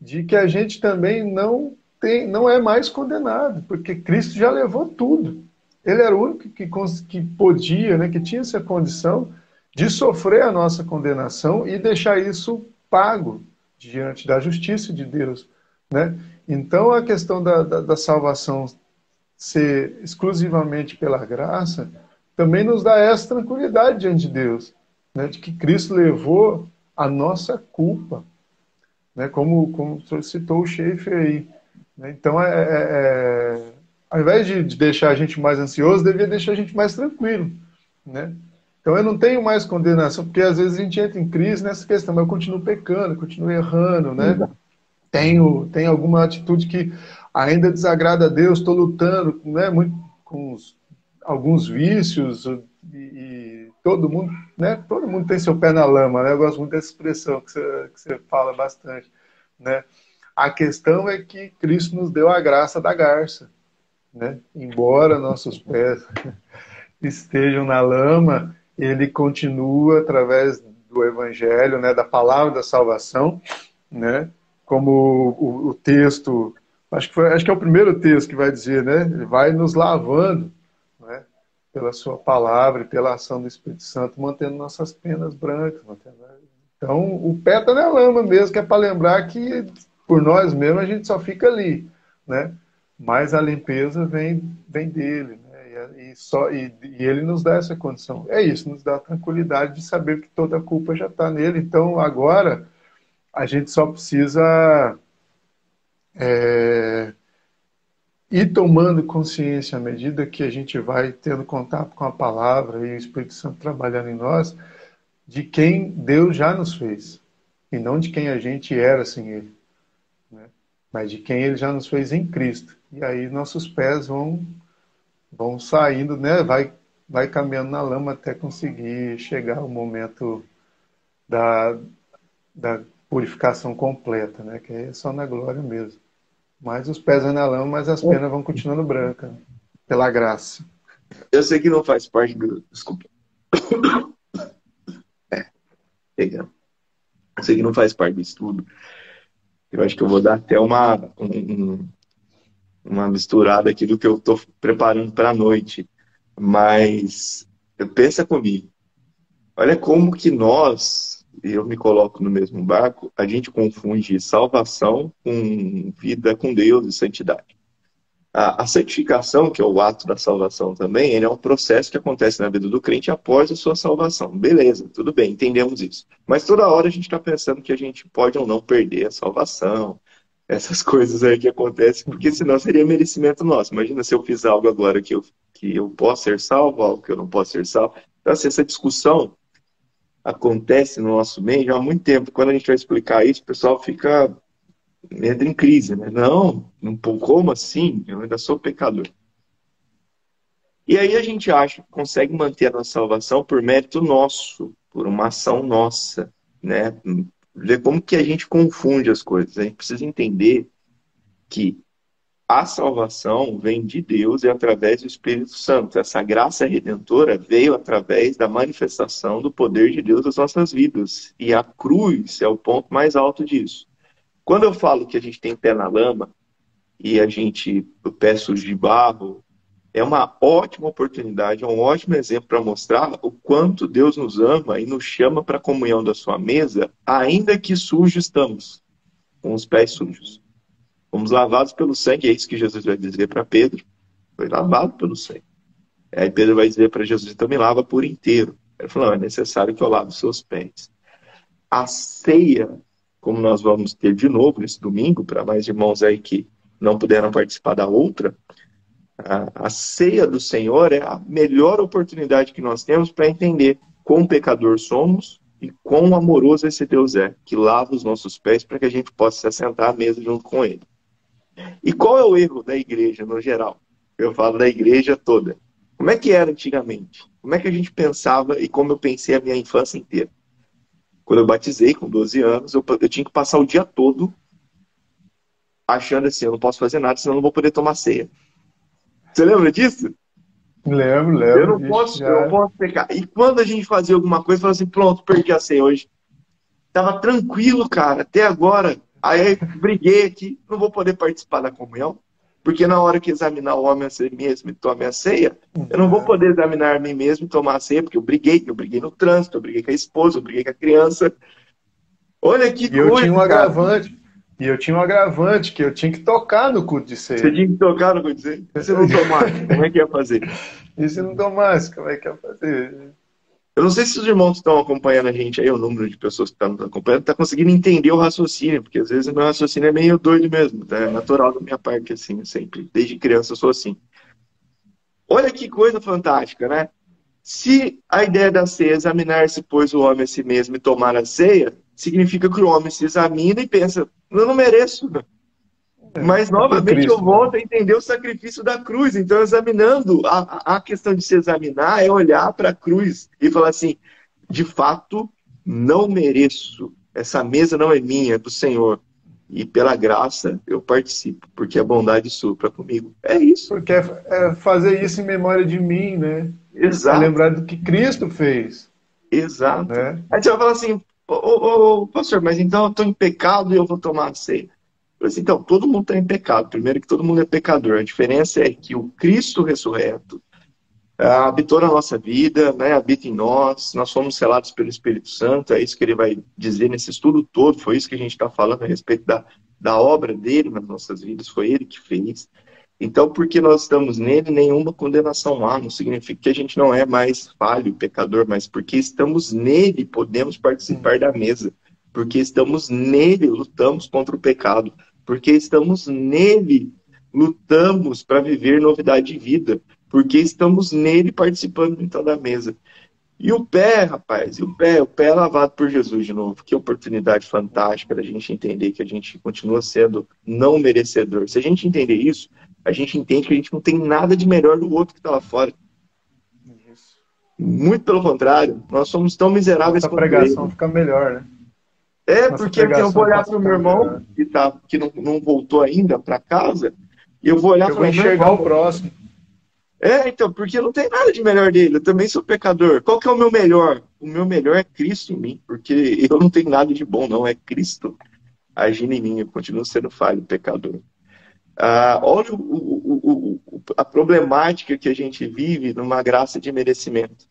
de que a gente também não é mais condenado, porque Cristo já levou tudo. Ele era o único que podia, né, que tinha essa condição de sofrer a nossa condenação e deixar isso pago diante da justiça de Deus, né? Então, a questão da salvação ser exclusivamente pela graça também nos dá essa tranquilidade diante de Deus, né? De que Cristo levou a nossa culpa, né? Como o senhor citou o Schaefer aí, né? Então, ao invés de deixar a gente mais ansioso, devia deixar a gente mais tranquilo, né? Então eu não tenho mais condenação, porque às vezes a gente entra em crise nessa questão, mas eu continuo pecando, eu continuo errando, né? Exato. Tenho alguma atitude que ainda desagrada a Deus, estou lutando, né, muito com alguns vícios e todo mundo, né, todo mundo tem seu pé na lama, né? Eu gosto muito dessa expressão que você fala bastante, né? A questão é que Cristo nos deu a graça da garça, né? Embora nossos pés estejam na lama, ele continua através do Evangelho, né, da palavra da salvação, né? Como o texto, acho que é o primeiro texto que vai dizer, né? Ele vai nos lavando, né? Pela sua palavra e pela ação do Espírito Santo, mantendo nossas penas brancas. Então, o pé está na lama mesmo, que é para lembrar que por nós mesmos a gente só fica ali, né? Mas a limpeza vem dele, né? E ele nos dá essa condição. É isso, nos dá a tranquilidade de saber que toda a culpa já está nele. Então, agora a gente só precisa ir tomando consciência à medida que a gente vai tendo contato com a palavra e o Espírito Santo trabalhando em nós, de quem Deus já nos fez, e não de quem a gente era sem Ele, né? Mas de quem Ele já nos fez em Cristo. E aí nossos pés vão saindo, né? Vai caminhando na lama até conseguir chegar ao momento da, da purificação completa, né? Que é só na glória mesmo. Mas os pés vão na lama, mas as penas vão continuando brancas, né? Pela graça. Eu sei que não faz parte do. Desculpa. Pegando. Eu sei que não faz parte do estudo. Eu acho que eu vou dar até uma misturada aqui do que eu estou preparando para a noite. Mas pensa comigo. Olha como que nós, e eu me coloco no mesmo barco, a gente confunde salvação com vida com Deus e santidade. A santificação, que é o ato da salvação também, ele é um processo que acontece na vida do crente após a sua salvação. Beleza, tudo bem, entendemos isso. Mas toda hora a gente está pensando que a gente pode ou não perder a salvação, essas coisas aí que acontecem, porque senão seria merecimento nosso. Imagina se eu fiz algo agora que eu posso ser salvo, algo que eu não posso ser salvo. Então, assim, essa discussão acontece no nosso meio já há muito tempo. Quando a gente vai explicar isso, o pessoal entra em crise, né? Não, como assim? Eu ainda sou pecador. E aí a gente acha que consegue manter a nossa salvação por mérito nosso, por uma ação nossa, né? Ver como que a gente confunde as coisas. A gente precisa entender que a salvação vem de Deus e através do Espírito Santo. Essa graça redentora veio através da manifestação do poder de Deus nas nossas vidas. E a cruz é o ponto mais alto disso. Quando eu falo que a gente tem pé na lama e o pé sujo de barro, é uma ótima oportunidade, é um ótimo exemplo para mostrar o quanto Deus nos ama e nos chama para a comunhão da sua mesa, ainda que sujos estamos, com os pés sujos. Fomos lavados pelo sangue, é isso que Jesus vai dizer para Pedro. Foi lavado pelo sangue. Aí Pedro vai dizer para Jesus, então me lava por inteiro. Ele falou, não, é necessário que eu lave os seus pés. A ceia, como nós vamos ter de novo nesse domingo, para mais irmãos aí que não puderam participar da outra, a ceia do Senhor é a melhor oportunidade que nós temos para entender quão pecador somos e quão amoroso esse Deus é, que lava os nossos pés para que a gente possa se assentar à mesa junto com Ele. E qual é o erro da igreja no geral? Eu falo da igreja toda. Como é que era antigamente? Como é que a gente pensava e como eu pensei a minha infância inteira? Quando eu batizei, com 12 anos, eu tinha que passar o dia todo achando assim, eu não posso fazer nada, senão eu não vou poder tomar ceia. Você lembra disso? Eu Lembro, não vixe, posso, eu não já. posso pecar. E quando a gente fazia alguma coisa, falava assim, pronto, perdi a ceia hoje. Tava tranquilo, cara, até agora. Aí briguei aqui, não vou poder participar da comunhão, porque na hora que examinar o homem a si mesmo e tome a ceia, eu não vou poder examinar a mim mesmo e tomar a ceia, porque eu briguei no trânsito, eu briguei com a esposa, eu briguei com a criança. Olha que E eu tinha coisa, um cara. agravante. E eu tinha um agravante que eu tinha que tocar no culto de Você ceia. tinha que tocar, não vou dizer. E se não tomasse, como é que ia fazer? E se não tomasse, como é que ia fazer? Eu não sei se os irmãos que estão acompanhando a gente aí, o número de pessoas que estão nos acompanhando, está conseguindo entender o raciocínio, porque às vezes o meu raciocínio é meio doido mesmo, tá? É natural da minha parte, assim, eu sempre, desde criança eu sou assim. Olha que coisa fantástica, né? Se a ideia da ceia é examinar-se, pois, o homem a si mesmo e tomar a ceia, significa que o homem se examina e pensa, eu não mereço. Mas, É por novamente, eu Cristo, volto né? a entender o sacrifício da cruz. Então, examinando, a questão de se examinar é olhar para a cruz e falar assim, de fato, não mereço. Essa mesa não é minha, é do Senhor. E pela graça eu participo, porque a bondade supra comigo. É isso. Porque é fazer isso em memória de mim, né? É Exato, lembrar do que Cristo fez, exato. né? Aí você vai falar assim, pastor, mas então eu estou em pecado e eu vou tomar a ceia. Eu falei assim, então, todo mundo está em pecado. Primeiro que todo mundo é pecador. A diferença é que o Cristo ressurreto habitou na nossa vida, né? Habita em nós fomos selados pelo Espírito Santo, é isso que ele vai dizer nesse estudo todo, foi isso que a gente está falando a respeito da obra dele nas nossas vidas, foi ele que fez. Então, porque nós estamos nele, nenhuma condenação há, não significa que a gente não é mais falho, pecador, mas porque estamos nele, podemos participar da mesa, porque estamos nele, lutamos contra o pecado, porque estamos nele, lutamos para viver novidade de vida, porque estamos nele participando então da mesa. E o pé, rapaz, o pé é lavado por Jesus de novo. Que oportunidade fantástica da gente entender que a gente continua sendo não merecedor. Se a gente entender isso, a gente entende que a gente não tem nada de melhor do outro que está lá fora. Isso. Muito pelo contrário, nós somos tão miseráveis Nossa quanto pregação ele. fica melhor, né? É, Nossa porque assim, eu vou pregação olhar passa a para o ficar meu irmão, melhor. que não voltou ainda para casa, e eu vou olhar e Eu vou falar, meu enxergar o irmão, próximo. então, porque não tem nada de melhor dele, eu também sou pecador. Qual que é o meu melhor? O meu melhor é Cristo em mim, porque eu não tenho nada de bom, não, é Cristo agindo em mim, eu continuo sendo falho, pecador. Olha a problemática que a gente vive numa graça de merecimento.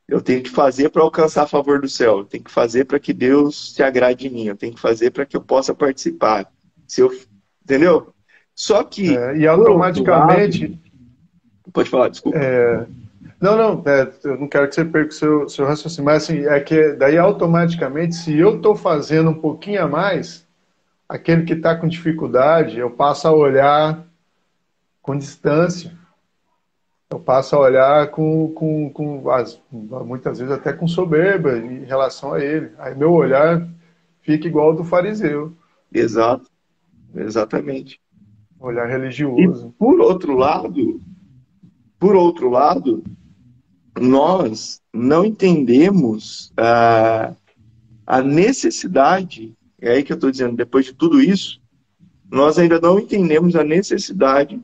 Eu tenho que fazer para alcançar a favor do céu, eu tenho que fazer para que Deus se agrade de mim, eu tenho que fazer para que eu possa participar. Se eu, entendeu? Só que, É, e por outro lado, automaticamente. pode falar, desculpa. Não, eu não quero que você perca o seu raciocínio, mas assim, é que daí automaticamente, se eu estou fazendo um pouquinho a mais, aquele que está com dificuldade, eu passo a olhar com distância. Eu passo a olhar muitas vezes até com soberba em relação a ele. Aí meu olhar fica igual ao do fariseu, Exato, exatamente. um olhar E religioso. por outro lado, por outro lado, nós não entendemos a necessidade, é aí que eu estou dizendo, depois de tudo isso, nós ainda não entendemos a necessidade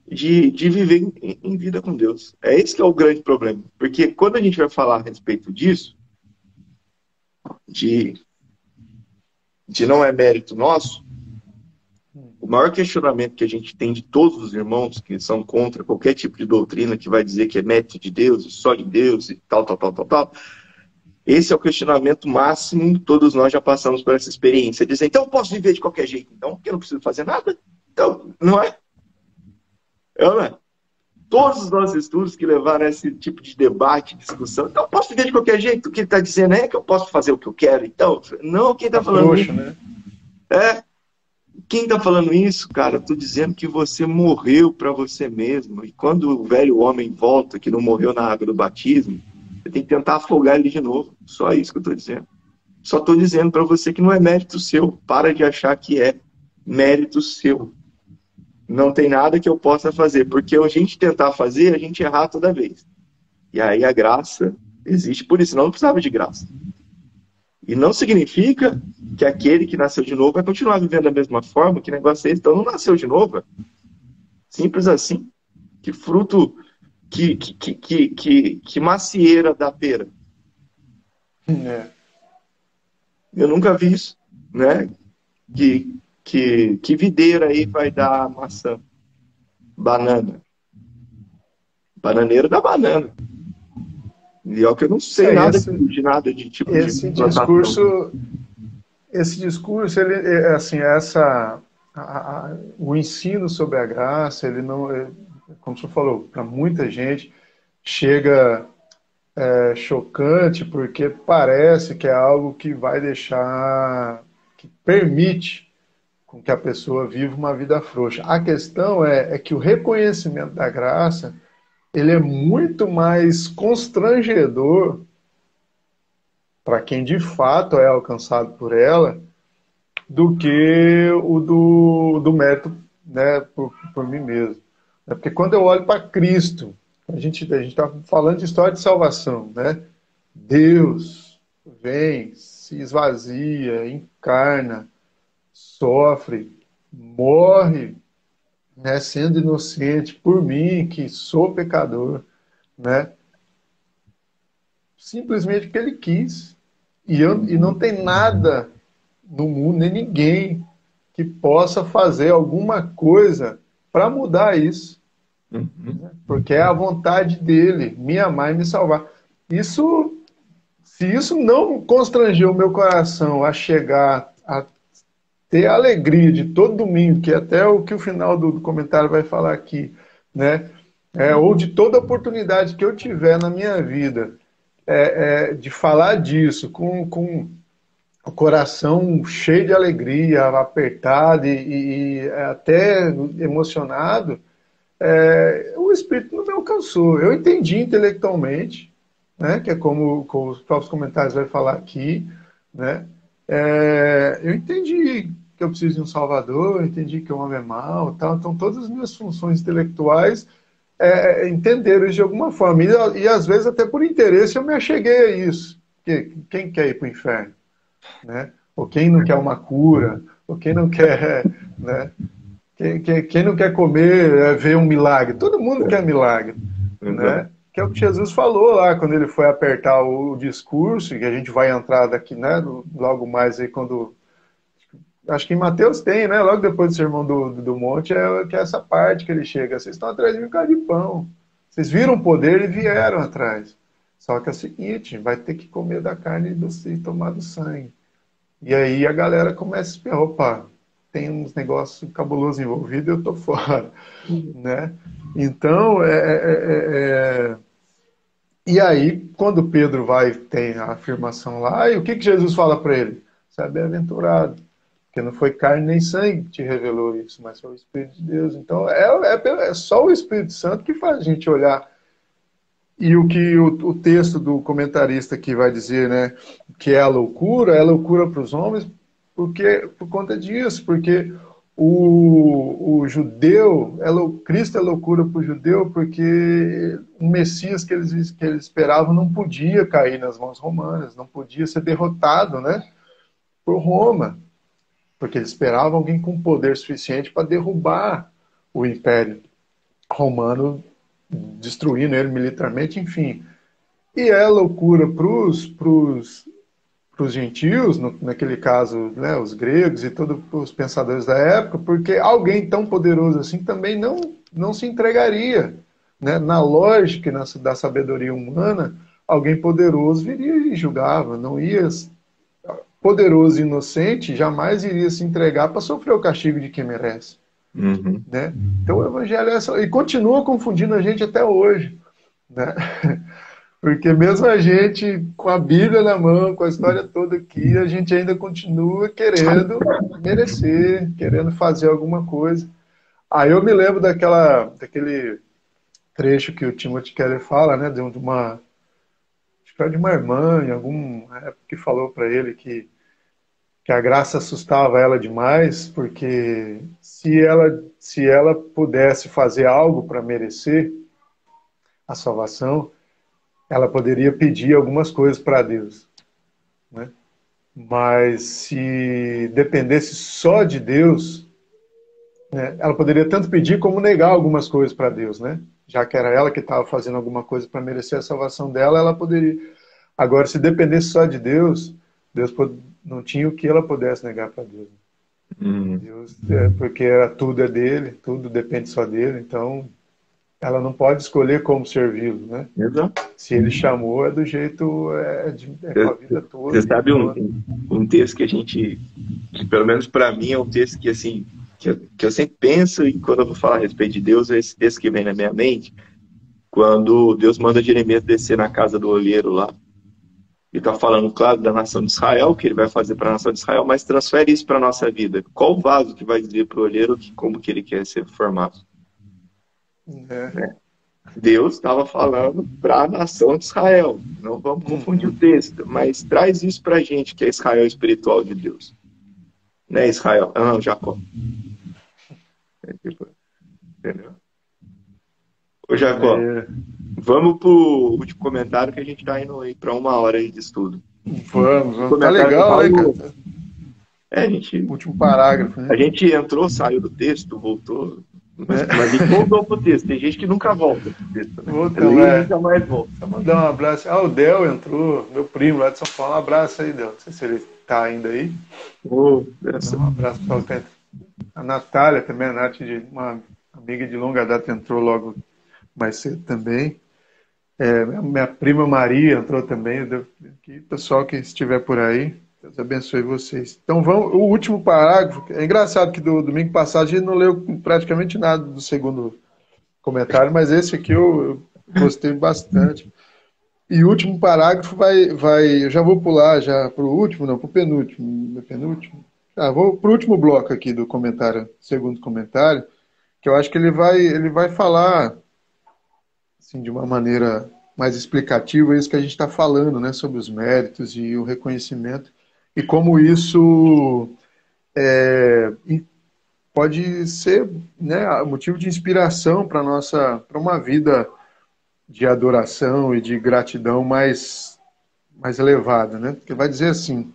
de viver em vida com Deus. É esse que é o grande problema. Porque quando a gente vai falar a respeito disso, de, de não é mérito nosso, o maior questionamento que a gente tem de todos os irmãos que são contra qualquer tipo de doutrina que vai dizer que é mérito de Deus, e só de Deus e tal, tal, tal, tal, tal, esse é o questionamento máximo, todos nós já passamos por essa experiência. Dizer, então eu posso viver de qualquer jeito, então, porque eu não preciso fazer nada? Então, não é? Não é? Todos os nossos estudos que levaram a esse tipo de debate, discussão, então eu posso viver de qualquer jeito, o que ele está dizendo é que eu posso fazer o que eu quero, então, não, quem está falando frouxo, isso? né? Quem está falando isso, cara? Estou dizendo que você morreu para você mesmo, e quando o velho homem volta, que não morreu na água do batismo, você tem que tentar afogar ele de novo, só isso que eu estou dizendo. Só estou dizendo para você que não é mérito seu, para de achar que é mérito seu. Não tem nada que eu possa fazer, porque a gente tentar fazer, a gente errar toda vez. E aí a graça existe por isso, senão não precisava de graça. E não significa que aquele que nasceu de novo vai continuar vivendo da mesma forma, que negócio é esse? Então não nasceu de novo. Simples assim. Que fruto, que macieira da pera. É. Eu nunca vi isso, né? Que videira aí vai dar maçã? Banana. Bananeiro dá banana. E é o que eu não sei nada de nada de tipo de plantação. Esse discurso, ele, assim, o ensino sobre a graça, ele não, como o senhor falou, para muita gente chega chocante, porque parece que é algo que vai deixar, que permite com que a pessoa viva uma vida frouxa. A questão é que o reconhecimento da graça, ele é muito mais constrangedor para quem de fato é alcançado por ela, do que o do mérito, né, por mim mesmo. É porque quando eu olho para Cristo, a gente está falando de história de salvação, né? Deus vem, se esvazia, encarna, sofre, morre, né, sendo inocente por mim, que sou pecador, né? Simplesmente porque ele quis. E não tem nada no mundo, nem ninguém que possa fazer alguma coisa para mudar isso. Uhum. Porque é a vontade dele, me amar e me salvar. Isso, se isso não constrangeu o meu coração a chegar a ter a alegria de todo domingo, que é até o que o final do comentário vai falar aqui, né? Ou de toda oportunidade que eu tiver na minha vida de falar disso com o coração cheio de alegria, apertado e até emocionado, o Espírito não me alcançou. Eu entendi intelectualmente, né, que é como os próprios comentários vai falar aqui, né, eu entendi que eu preciso de um Salvador, eu entendi que o homem é mau, tal. Então todas as minhas funções intelectuais entenderam isso de alguma forma. E às vezes até por interesse eu me acheguei a isso. Porque quem quer ir para o inferno? Né? Ou quem não quer uma cura? Ou quem não quer... Né? Quem não quer comer, ver um milagre? Todo mundo quer milagre. Né? Que é o que Jesus falou lá, quando ele foi apertar o discurso, e a gente vai entrar daqui, né, logo mais aí quando... Acho que em Mateus tem, né? Logo depois do Sermão do Monte, que é essa parte que ele chega. Vocês estão atrás de mim por causa de pão. Vocês viram o poder e vieram atrás. Só que é o seguinte, vai ter que comer da carne e tomar do sangue. E aí a galera começa a esperar, opa, tem uns negócios cabulosos envolvidos, eu tô fora. Né? Então, e aí, quando Pedro tem a afirmação lá, e o que Jesus fala para ele? Você é bem-aventurado. Porque não foi carne nem sangue que te revelou isso, mas foi o Espírito de Deus. Então, é só o Espírito Santo que faz a gente olhar. E o que o texto do comentarista aqui vai dizer, né, que é loucura para os homens, por conta disso, porque o judeu, Cristo é loucura para o judeu porque o Messias que eles esperavam não podia cair nas mãos romanas, não podia ser derrotado, né, por Roma, porque eles esperavam alguém com poder suficiente para derrubar o Império Romano, destruindo ele militarmente, enfim. E é loucura para os gentios, naquele caso, né, os gregos e todos os pensadores da época, porque alguém tão poderoso assim também não se entregaria. Né? Na lógica da sabedoria humana, alguém poderoso viria e julgava, não ia. Poderoso e inocente jamais iria se entregar para sofrer o castigo de quem merece. Uhum. Né? Então o evangelho é essa, e continua confundindo a gente até hoje. Né? Porque mesmo a gente, com a Bíblia na mão, com a história toda aqui, a gente ainda continua querendo merecer, querendo fazer alguma coisa. Aí eu me lembro daquele trecho que o Timothy Keller fala, né, de uma, acho que era de uma irmã, em alguma época, que falou para ele que a graça assustava ela demais, porque se ela pudesse fazer algo para merecer a salvação, ela poderia pedir algumas coisas para Deus, né? Mas se dependesse só de Deus, né, ela poderia tanto pedir como negar algumas coisas para Deus, né? Já que era ela que estava fazendo alguma coisa para merecer a salvação dela, ela poderia. Agora, se dependesse só de Deus, não tinha o que ela pudesse negar para Deus. Deus, porque tudo é dele, tudo depende só dele, então ela não pode escolher como servi-lo, né? Exato. Se ele chamou, é do jeito, com a vida toda. Você sabe um texto que pelo menos para mim é um texto que assim, que eu sempre penso, e quando eu vou falar a respeito de Deus, é esse texto que vem na minha mente, quando Deus manda Jeremias descer na casa do olheiro lá. Ele está falando, claro, da nação de Israel, que ele vai fazer para a nação de Israel, mas transfere isso para a nossa vida. Qual o vaso que vai dizer para o olheiro como que ele quer ser formado? Né? Deus estava falando para a nação de Israel. Não vamos confundir o texto, mas traz isso para a gente, que é Israel espiritual de Deus. Né, Israel? Ah, Jacó. Entendeu? Ô, Jacó, vamos pro último comentário, que a gente está indo aí para 1 hora aí de estudo. Vamos. Tá legal, né, cara? Último parágrafo, né? A gente entrou, saiu do texto, voltou. Mas a gente voltou pro texto. Tem gente que nunca volta pro texto. Né? Nunca mais volta. Só mandar um abraço. O Del entrou, meu primo lá de São Paulo. Um abraço aí, Del. Não sei se ele tá ainda aí. Um abraço para o a Natália também, a Nath, uma amiga de longa data, entrou logo mais cedo também. Minha prima Maria entrou também. Pessoal que estiver por aí, Deus abençoe vocês. Então, o último parágrafo. É engraçado que do domingo passado a gente não leu praticamente nada do segundo comentário, mas esse aqui eu gostei bastante. E o último parágrafo eu já vou pular já para o último, não, para o penúltimo. Vou para o último bloco aqui do comentário, segundo comentário, que eu acho que ele vai falar assim, de uma maneira mais explicativa isso que a gente está falando, né, sobre os méritos e o reconhecimento e como isso pode ser, né, motivo de inspiração para uma vida de adoração e de gratidão mais elevada, né? Porque vai dizer assim: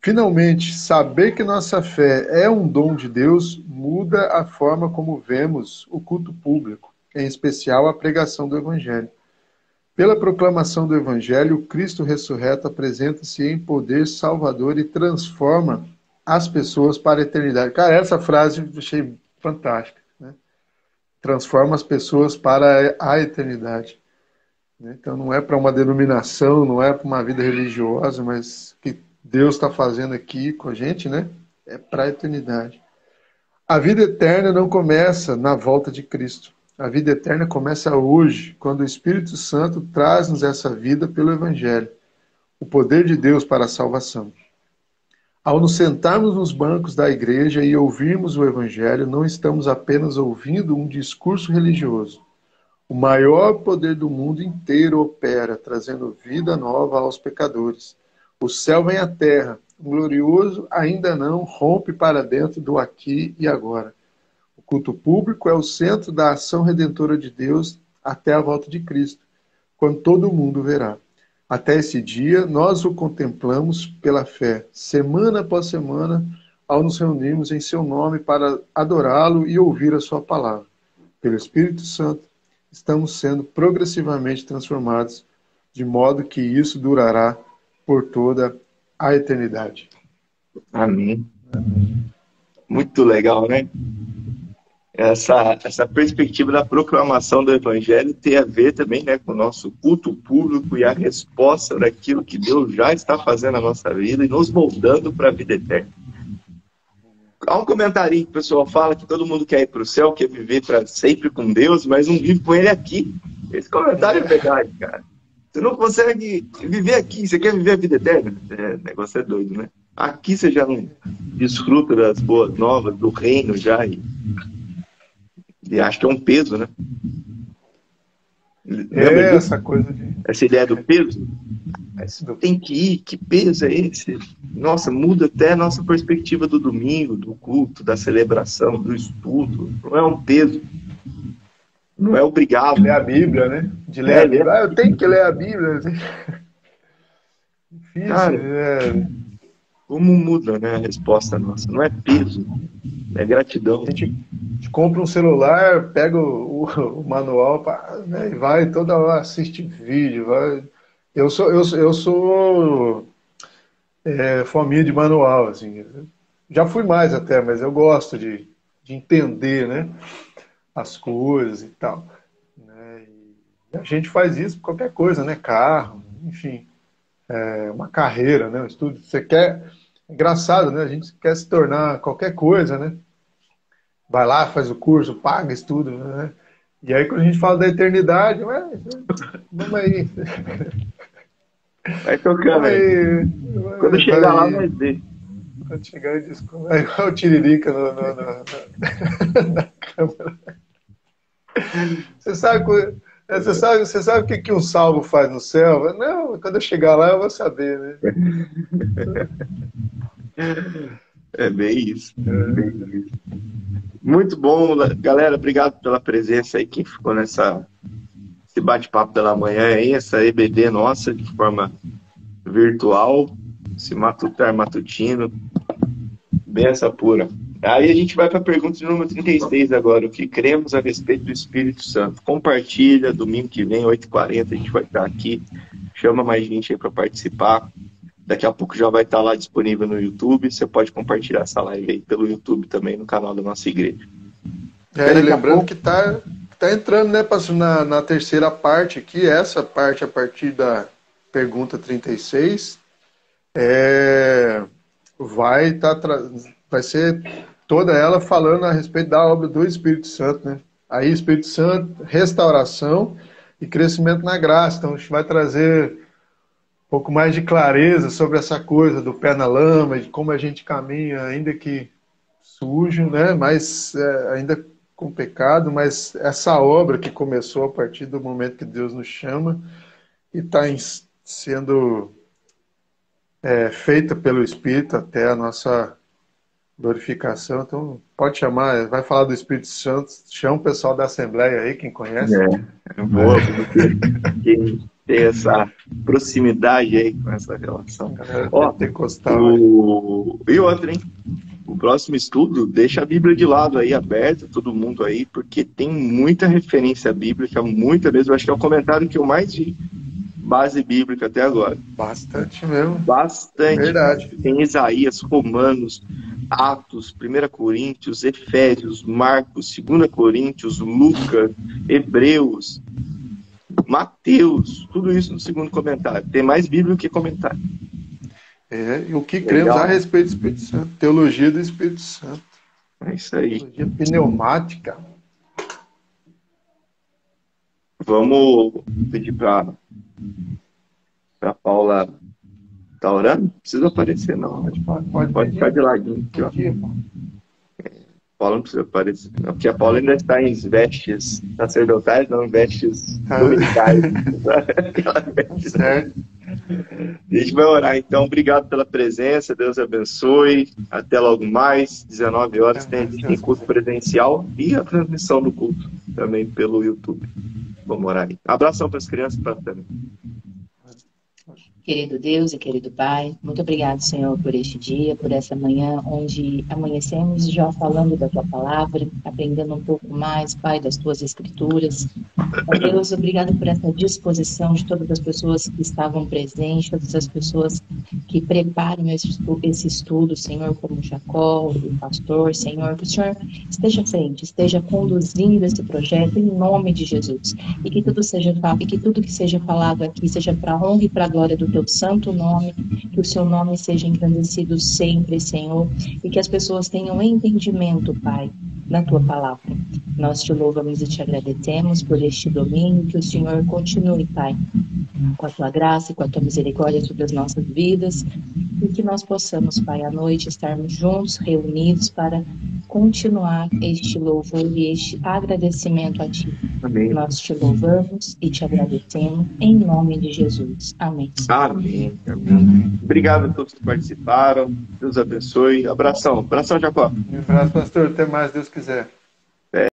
finalmente, saber que nossa fé é um dom de Deus muda a forma como vemos o culto público, em especial a pregação do Evangelho. Pela proclamação do Evangelho, o Cristo ressurreto apresenta-se em poder salvador e transforma as pessoas para a eternidade. Cara, essa frase eu achei fantástica, né? Transforma as pessoas para a eternidade. Então não é para uma denominação, não é para uma vida religiosa, mas que Deus está fazendo aqui com a gente, né? É para a eternidade. A vida eterna não começa na volta de Cristo. A vida eterna começa hoje, quando o Espírito Santo traz-nos essa vida pelo Evangelho, o poder de Deus para a salvação. Ao nos sentarmos nos bancos da igreja e ouvirmos o Evangelho, não estamos apenas ouvindo um discurso religioso. O maior poder do mundo inteiro opera, trazendo vida nova aos pecadores. O céu vem à terra. O glorioso ainda não rompe para dentro do aqui e agora. O culto público é o centro da ação redentora de Deus até a volta de Cristo, quando todo mundo verá. Até esse dia, nós o contemplamos pela fé, semana após semana, ao nos reunirmos em seu nome para adorá-lo e ouvir a sua palavra. Pelo Espírito Santo, estamos sendo progressivamente transformados, de modo que isso durará por toda a eternidade. Amém. Muito legal, né? Essa perspectiva da proclamação do Evangelho tem a ver também, né, com o nosso culto público e a resposta daquilo que Deus já está fazendo na nossa vida e nos moldando para a vida eterna. Há um comentário que o pessoal fala que todo mundo quer ir para o céu, quer viver para sempre com Deus, mas não vive com Ele aqui. Esse comentário é verdade, cara. Você não consegue viver aqui, você quer viver a vida eterna? O negócio é doido, né? Aqui você já não desfruta das boas novas, do reino já, e acho que é um peso, né? Essa coisa de... Essa ideia do peso? Tem que ir, que peso é esse? Nossa, muda até a nossa perspectiva do domingo, do culto, da celebração, do estudo. Não é um peso. Não é obrigado. De ler a Bíblia, né? De ler a Bíblia. Eu tenho que ler a Bíblia. Difícil, cara, como muda, né, a resposta nossa? Não é peso, é gratidão. A gente compra um celular, pega o manual, né, e vai toda hora, assiste vídeo. Vai. Eu sou fominha de manual, assim. Já fui mais até, mas eu gosto de entender, né, as coisas e tal. Né, e a gente faz isso por qualquer coisa, né? Carro, enfim. Uma carreira, né? Um estudo. Você quer... Engraçado, né? A gente quer se tornar qualquer coisa, né? Vai lá, faz o curso, paga, estuda, né? E aí quando a gente fala da eternidade, vamos aí. Vai tocando aí. Quando chegar lá, vai ver. Quando chegar, eu desculpa. É igual o Tiririca na câmera. Você sabe o que um salvo faz no céu? Não, quando eu chegar lá eu vou saber, né? É bem isso. Muito bom, galera. Obrigado pela presença aí, quem ficou esse bate-papo pela manhã aí, essa EBD nossa, de forma virtual, esse matutino, benção pura. Aí a gente vai para a pergunta de número 36 agora, o que cremos a respeito do Espírito Santo. Compartilha, domingo que vem, 8h40, a gente vai estar aqui, chama mais gente aí para participar. Daqui a pouco já vai estar lá disponível no YouTube, você pode compartilhar essa live aí pelo YouTube também, no canal da nossa igreja. E lembrando que tá entrando, né, na terceira parte aqui, essa parte a partir da pergunta 36, vai ser toda ela falando a respeito da obra do Espírito Santo, né? Aí Espírito Santo, restauração e crescimento na graça. Então a gente vai trazer um pouco mais de clareza sobre essa coisa do pé na lama, de como a gente caminha, ainda que sujo, né? Mas ainda com pecado, mas essa obra que começou a partir do momento que Deus nos chama e está sendo feita pelo Espírito até a nossa glorificação. Então, pode chamar, vai falar do Espírito Santo, chama o pessoal da Assembleia aí, quem conhece. Boa, quem tem essa proximidade aí com essa relação. E outra, hein? O próximo estudo, deixa a Bíblia de lado aí, aberta, todo mundo aí, porque tem muita referência bíblica, muita mesmo. Acho que é o comentário que eu mais vi base bíblica até agora. Bastante mesmo. Bastante. Verdade. Tem Isaías, Romanos, Atos, 1 Coríntios, Efésios, Marcos, 2 Coríntios, Lucas, Hebreus, Mateus, tudo isso no segundo comentário. Tem mais Bíblia que comentário. E o que cremos a respeito do Espírito Santo. Teologia do Espírito Santo. É isso aí. Teologia pneumática. Vamos pedir para Paula. Tá orando? Não precisa aparecer, não. Pode ficar de ladinho aqui, ó. Paula não precisa aparecer, não, porque a Paula ainda está em vestes sacerdotais, não em vestes dominicais. Certo. A gente vai orar, então. Obrigado pela presença. Deus abençoe. Até logo mais. 19 horas a gente tem culto presencial e a transmissão do culto também pelo YouTube. Vamos orar aí. Abração para as crianças e para a família. Querido Deus e querido Pai, muito obrigado, Senhor, por este dia, por essa manhã, onde amanhecemos já falando da Tua palavra, aprendendo um pouco mais, Pai, das Tuas Escrituras. Ó Deus, obrigado por essa disposição de todas as pessoas que estavam presentes, todas as pessoas que preparam esse estudo, Senhor, como Jacó, o pastor, Senhor, que o Senhor esteja à frente, esteja conduzindo esse projeto em nome de Jesus. E que tudo que seja falado aqui seja para a honra e para a glória do Teu santo nome, que o Seu nome seja engrandecido sempre, Senhor, e que as pessoas tenham entendimento, Pai, na Tua palavra. Nós te louvamos e te agradecemos por este domingo, que o Senhor continue, Pai, com a Tua graça e com a Tua misericórdia sobre as nossas vidas, e que nós possamos, Pai, à noite estarmos juntos, reunidos, para continuar este louvor e este agradecimento a Ti. Amém. Nós te louvamos e te agradecemos em nome de Jesus. Amém. Amém. Amém. Obrigado a todos que participaram. Deus abençoe. Abração. Abração, Jacó. Um abraço, pastor. Até mais, Deus quiser.